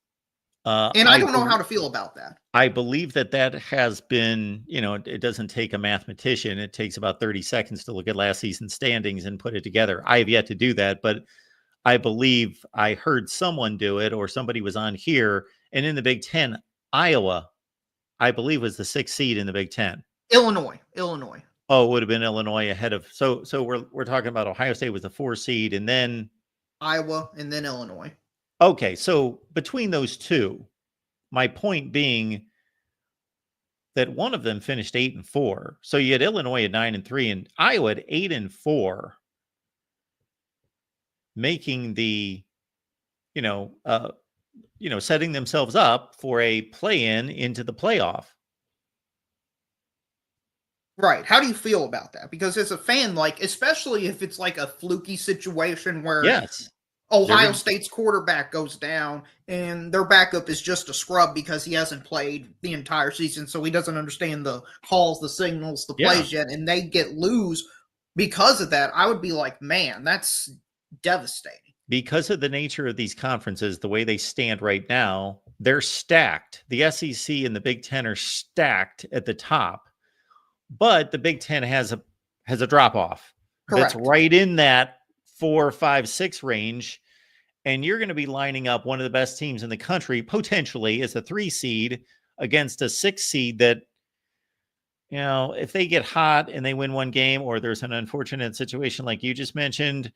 E: And I don't know how to feel about that.
A: I believe that has been, it doesn't take a mathematician. It takes about 30 seconds to look at last season's standings and put it together. I have yet to do that, but I believe I heard someone do it, or somebody was on here. And in the Big Ten, Iowa, I believe, was the 6th seed in the Big Ten.
E: Illinois.
A: Oh, it would have been Illinois ahead of. So we're talking about Ohio State was the 4 seed, and then
E: Iowa, and then Illinois.
A: Okay, so between those two, my point being that one of them finished 8-4. So you had Illinois at 9-3 and Iowa at 8-4, making the, setting themselves up for a play-in into the playoff.
E: Right. How do you feel about that? Because as a fan, especially if it's like a fluky situation where
A: Yes.
E: Ohio State's quarterback goes down and their backup is just a scrub because he hasn't played the entire season, so he doesn't understand the calls, the signals, the plays yet, and they lose because of that, I would be like, man, that's devastating.
A: Because of the nature of these conferences, the way they stand right now, they're stacked. The SEC and the Big Ten are stacked at the top, but the Big Ten has a drop-off.
E: Correct.
A: That's right in that 4, 5, 6 range, and you're going to be lining up one of the best teams in the country potentially as a 3 seed against a 6 seed that, if they get hot and they win one game, or there's an unfortunate situation like you just mentioned,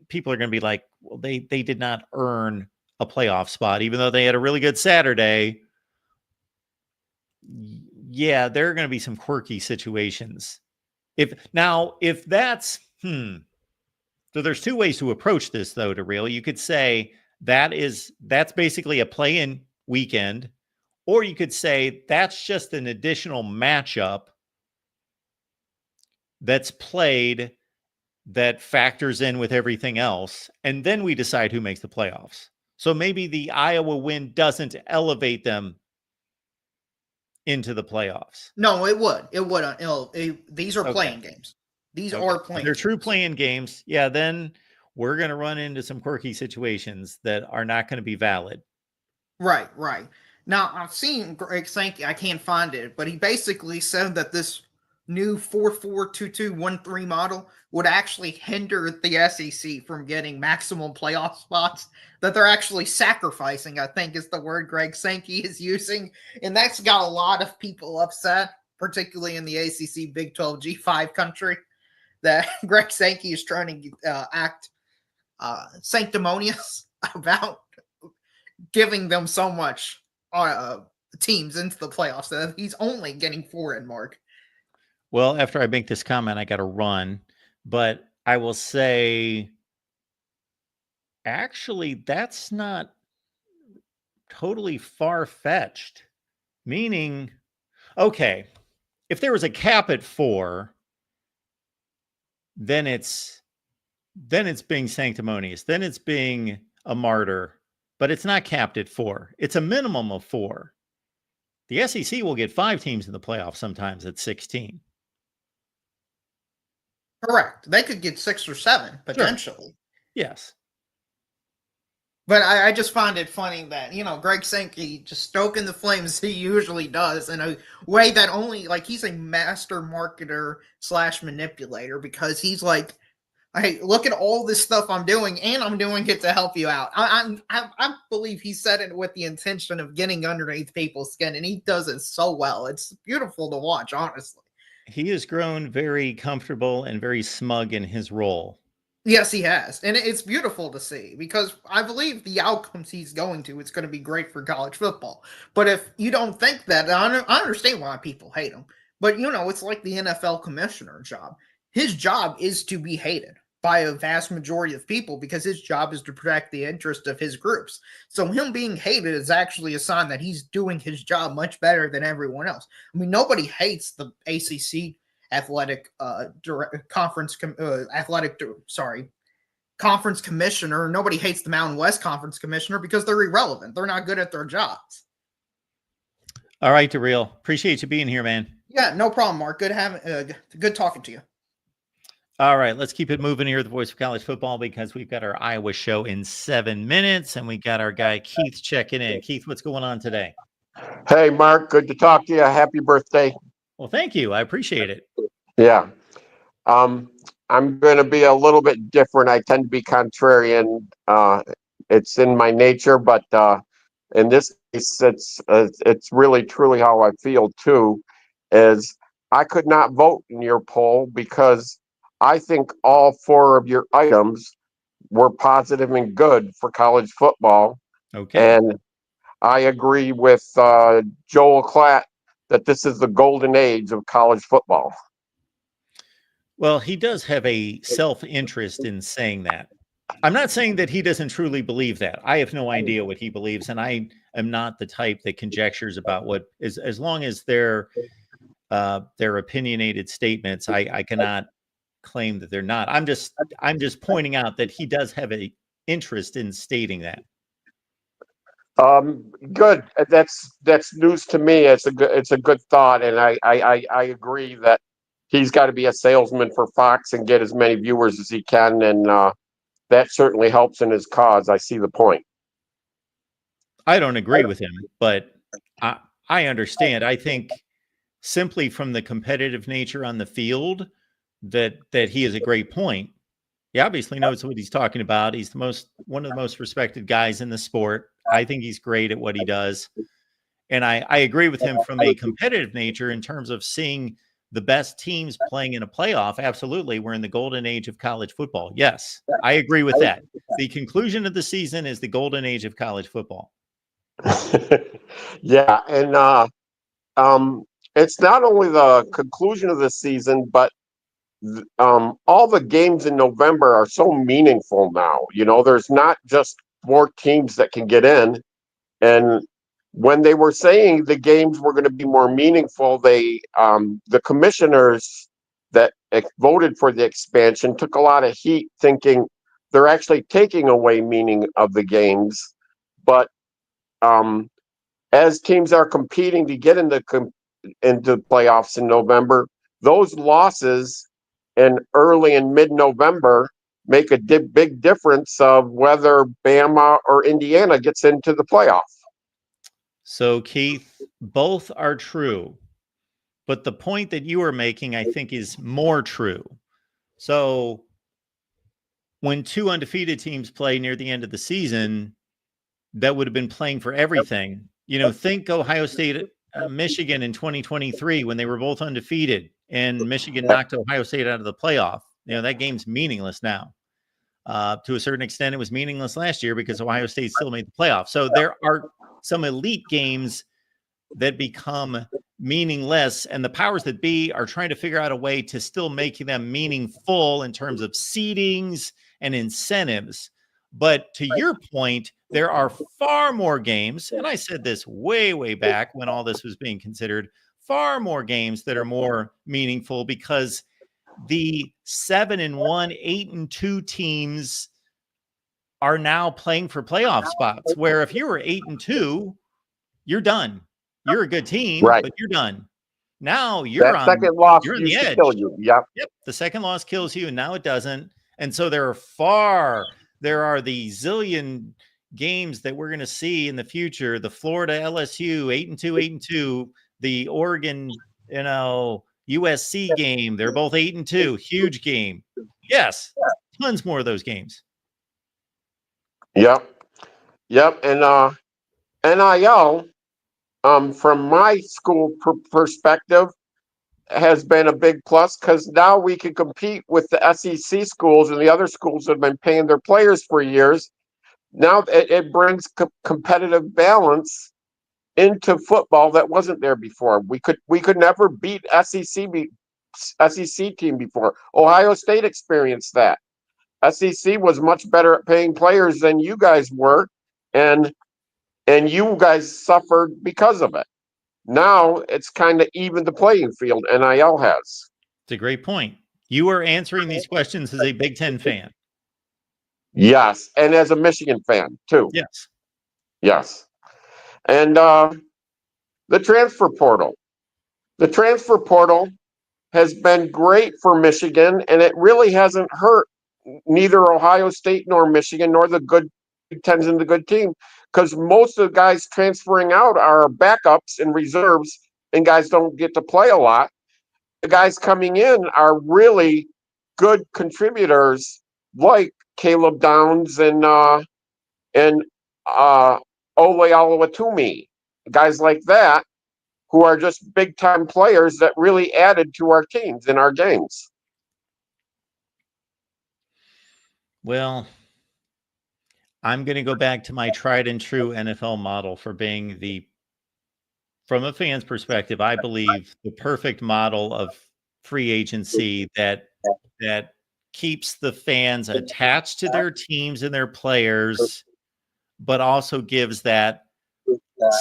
A: people are going to be like, well, they did not earn a playoff spot, even though they had a really good Saturday. Yeah, there are going to be some quirky situations. If that's, So there's 2 ways to approach this, though, to real. You could say that's basically a play-in weekend, or you could say that's just an additional matchup that's played that factors in with everything else, and then we decide who makes the playoffs. So maybe the Iowa win doesn't elevate them into the playoffs.
E: No, it would. It would. These are playing games. These are playing.
A: They're true playing games. Yeah, then we're going to run into some quirky situations that are not going to be valid.
E: Right. Now, I've seen Greg Sankey. I can't find it, but he basically said that this new 4-4-2-2-1-3 model would actually hinder the SEC from getting maximum playoff spots, that they're actually sacrificing, I think is the word Greg Sankey is using. And that's got a lot of people upset, particularly in the ACC Big 12 G5 country, that Greg Sankey is trying to act sanctimonious about giving them so much teams into the playoffs, that he's only getting 4 in, Mark.
A: Well, after I make this comment, I got to run, but I will say, actually, that's not totally far-fetched. Meaning, okay, if there was a cap at 4, then it's then it's being sanctimonious. Then it's being a martyr, but it's not capped at 4. It's a minimum of 4. The SEC will get 5 teams in the playoffs, sometimes at 16.
E: Correct. They could get 6 or 7 potentially.
A: Yes.
E: But I just find it funny that, Greg Sankey just stoking the flames he usually does in a way that only, like, he's a master marketer / manipulator, because he's like, hey, look at all this stuff I'm doing, and I'm doing it to help you out. I believe he said it with the intention of getting underneath people's skin, and he does it so well. It's beautiful to watch, honestly.
A: He has grown very comfortable and very smug in his role.
E: Yes, he has. And it's beautiful to see, because I believe the outcomes he's going to, it's going to be great for college football. But if you don't think that, I understand why people hate him. But, it's like the NFL commissioner job. His job is to be hated by a vast majority of people, because his job is to protect the interest of his groups. So him being hated is actually a sign that he's doing his job much better than everyone else. I mean, nobody hates the ACC athletic conference commissioner. Nobody hates the Mountain West Conference commissioner, because they're irrelevant. They're not good at their jobs.
A: All right, DeReal. Appreciate you being here, man.
E: Yeah, no problem, Mark. Good talking to you.
A: All right, let's keep it moving here at the Voice of College Football, because we've got our Iowa show in 7 minutes, and we got our guy Keith checking in. Keith, what's going on today?
F: Hey, Mark, good to talk to you. Happy birthday.
A: Well, thank you. I appreciate it.
F: Yeah. I'm going to be a little bit different. I tend to be contrarian. It's in my nature, but in this case, it's really truly how I feel too. Is I could not vote in your poll, because I think all 4 of your items were positive and good for college football.
A: Okay.
F: And I agree with Joel Klatt that this is the golden age of college football.
A: Well, he does have a self-interest in saying that. I'm not saying that he doesn't truly believe that. I have no idea what he believes, and I am not the type that conjectures about what is, as long as they're opinionated statements. I cannot claim that they're not. I'm just pointing out that he does have an interest in stating that.
F: Good. That's news to me. It's a good thought, and I agree that he's got to be a salesman for Fox and get as many viewers as he can, and that certainly helps in his cause. I see the point.
A: I don't agree with him, but I understand. I think simply from the competitive nature on the field, that he is a great point. He obviously knows what he's talking about. He's one of the most respected guys in the sport. I think he's great at what he does. And I agree with him from a competitive nature in terms of seeing the best teams playing in a playoff. Absolutely. We're in the golden age of college football. Yes, I agree with that. The conclusion of the season is the golden age of college football.
F: Yeah. And it's not only the conclusion of the season, but all the games in November are so meaningful now. There's not just 4 teams that can get in. And when they were saying the games were going to be more meaningful, the commissioners that voted for the expansion took a lot of heat, thinking they're actually taking away meaning of the games. But as teams are competing to get into playoffs in November, those losses in early and mid-November make a big difference of whether Bama or Indiana gets into the playoff.
A: So, Keith, both are true, but the point that you are making, I think, is more true. So when 2 undefeated teams play near the end of the season, that would have been playing for everything. Think Ohio State, Michigan in 2023, when they were both undefeated and Michigan knocked Ohio State out of the playoff. That game's meaningless now. To a certain extent, it was meaningless last year because Ohio State still made the playoff. So there are some elite games that become meaningless, and the powers that be are trying to figure out a way to still make them meaningful in terms of seedings and incentives. But to your point, there are far more games, and I said this way, way back when all this was being considered, far more games that are more meaningful, because the 7-1, 8-2 teams are now playing for playoff spots, where if you were 8-2, you're done. You're a good team,
F: Right.
A: but you're done. Now
F: That second loss
A: you're on the
F: used to
A: edge.
F: kill you. Yep.
A: Yep. The second loss kills you, and now it doesn't. And so there are the zillion games that we're going to see in the future. The Florida LSU 8-2, the Oregon, USC game. They're both 8-2, huge game. Yes, tons more of those games.
F: Yep. And NIL, from my school perspective, has been a big plus because now we can compete with the SEC schools and the other schools that have been paying their players for years. Now it brings competitive balance into football that wasn't there before. We could never beat SEC team before. Ohio State experienced that. SEC was much better at paying players than you guys were, and you guys suffered because of it. Now it's kind of even the playing field. NIL has.
A: It's a great point. You are answering these questions as a Big Ten fan.
F: Yes, and as a Michigan fan too.
A: Yes.
F: Yes, and the transfer portal. The transfer portal has been great for Michigan, and it really hasn't hurt neither Ohio State nor Michigan nor the good Big Tens and the good team, because most of the guys transferring out are backups and reserves, and guys don't get to play a lot. The guys coming in are really good contributors, like Caleb Downs and Ole Oluwatumi, guys like that, who are just big time players that really added to our teams in our games.
A: Well, I'm going to go back to my tried and true NFL model for being from a fan's perspective, I believe the perfect model of free agency that keeps the fans attached to their teams and their players, but also gives that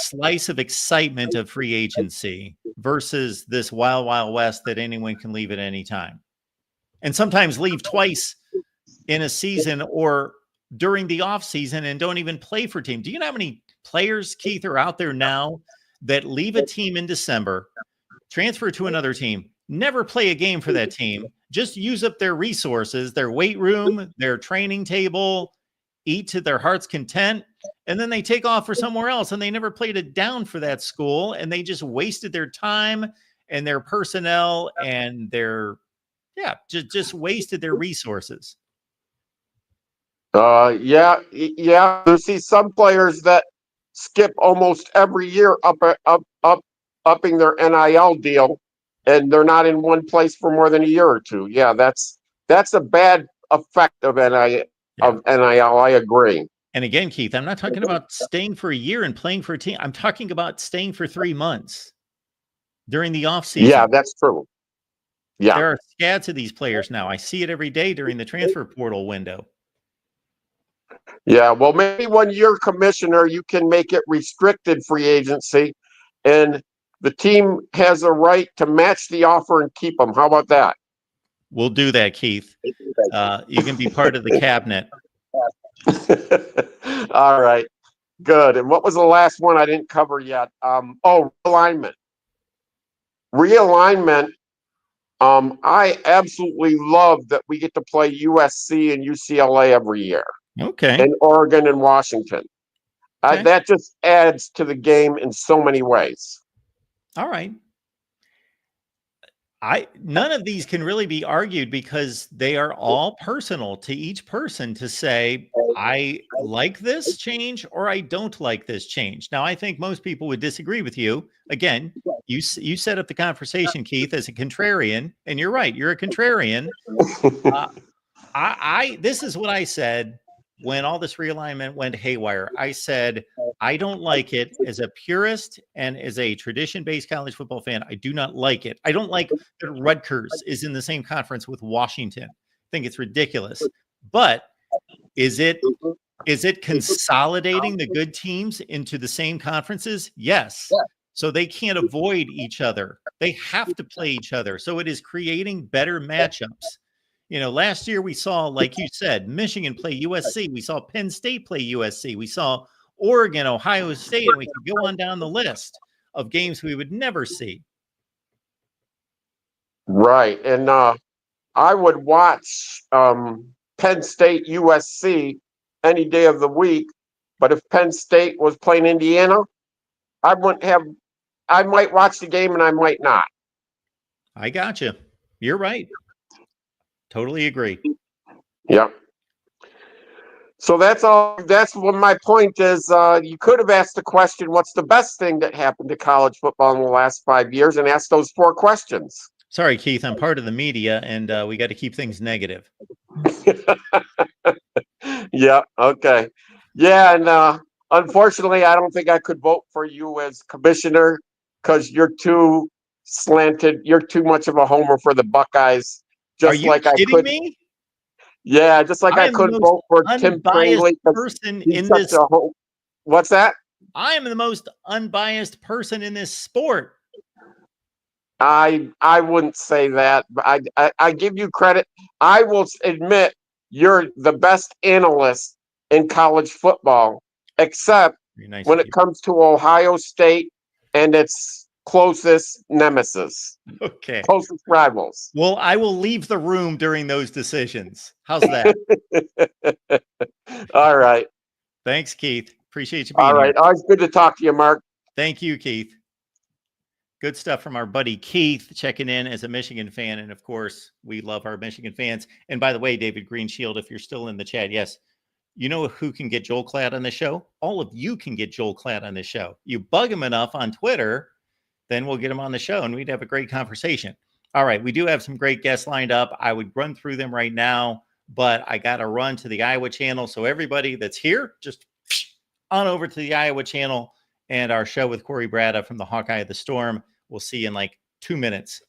A: slice of excitement of free agency versus this wild, wild west that anyone can leave at any time. And sometimes leave twice in a season or during the off season and don't even play for team. Do you know how many players, Keith, are out there now that leave a team in December, transfer to another team, never play a game for that team, just use up their resources, their weight room, their training table, eat to their heart's content, and then they take off for somewhere else and they never played it down for that school, and they just wasted their time and their personnel and just wasted their resources.
F: Yeah. You see some players that skip almost every year upping their NIL deal, and they're not in one place for more than a year or two. Yeah, that's a bad effect of NIL. I agree.
A: And again, Keith, I'm not talking about staying for a year and playing for a team. I'm talking about staying for 3 months during the off season.
F: Yeah, that's true. Yeah,
A: there are scads of these players now. I see it every day during the transfer portal window.
F: Yeah, well, maybe when you're commissioner, you can make it restricted free agency, and the team has a right to match the offer and keep them. How about that?
A: We'll do that, Keith. You can be part of the cabinet.
F: All right, good. And what was the last one I didn't cover yet? Realignment. Realignment. I absolutely love that we get to play USC and UCLA every year.
A: Okay.
F: And Oregon and Washington.
A: Okay.
F: That just adds to the game in so many ways.
A: All right. None of these can really be argued because they are all personal to each person to say, I like this change or I don't like this change. Now, I think most people would disagree with you. Again, you set up the conversation, Keith, as a contrarian, and you're right. You're a contrarian. This is what I said when all this realignment went haywire. I said, I don't like it as a purist and as a tradition-based college football fan. I do not like it. I don't like that Rutgers is in the same conference with Washington. I think it's ridiculous. But is it consolidating the good teams into the same conferences? Yes. So they can't avoid each other. They have to play each other. So it is creating better matchups. Last year we saw, like you said, Michigan play USC. We saw Penn State play USC. We saw Oregon, Ohio State, and we could go on down the list of games we would never see.
F: Right. And I would watch Penn State USC any day of the week. But if Penn State was playing Indiana, I might watch the game and I might not.
A: I got you. You're right. Totally agree.
F: Yep. So that's all. That's what my point is. You could have asked the question, what's the best thing that happened to college football in the last 5 years, and asked those 4 questions.
A: Sorry, Keith. I'm part of the media, and we got to keep things negative.
F: Yeah. Okay. Yeah. And unfortunately, I don't think I could vote for you as commissioner because you're too slanted. You're too much of a homer for the Buckeyes.
A: Are you kidding me?
F: Yeah, just like I could vote for Tim Pringley.
A: Person in this.
F: What's that?
A: I am the most unbiased person in this sport.
F: I wouldn't say that, but I give you credit. I will admit you're the best analyst in college football, except when it comes to Ohio State and its closest nemesis.
A: Okay.
F: Closest rivals.
A: Well, I will leave the room during those decisions. How's that?
F: All right.
A: Thanks, Keith. Appreciate you being
F: here. All right. Always good to talk to you, Mark.
A: Thank you, Keith. Good stuff from our buddy Keith checking in as a Michigan fan. And of course, we love our Michigan fans. And by the way, David Greenshield, if you're still in the chat, yes, you know who can get Joel Klatt on the show? All of you can get Joel Klatt on the show. You bug him enough on Twitter, then we'll get him on the show and we'd have a great conversation. All right. We do have some great guests lined up. I would run through them right now, but I got to run to the Iowa channel. So everybody that's here, just on over to the Iowa channel and our show with Corey Brada from the Hawkeye of the Storm. We'll see you in like 2 minutes.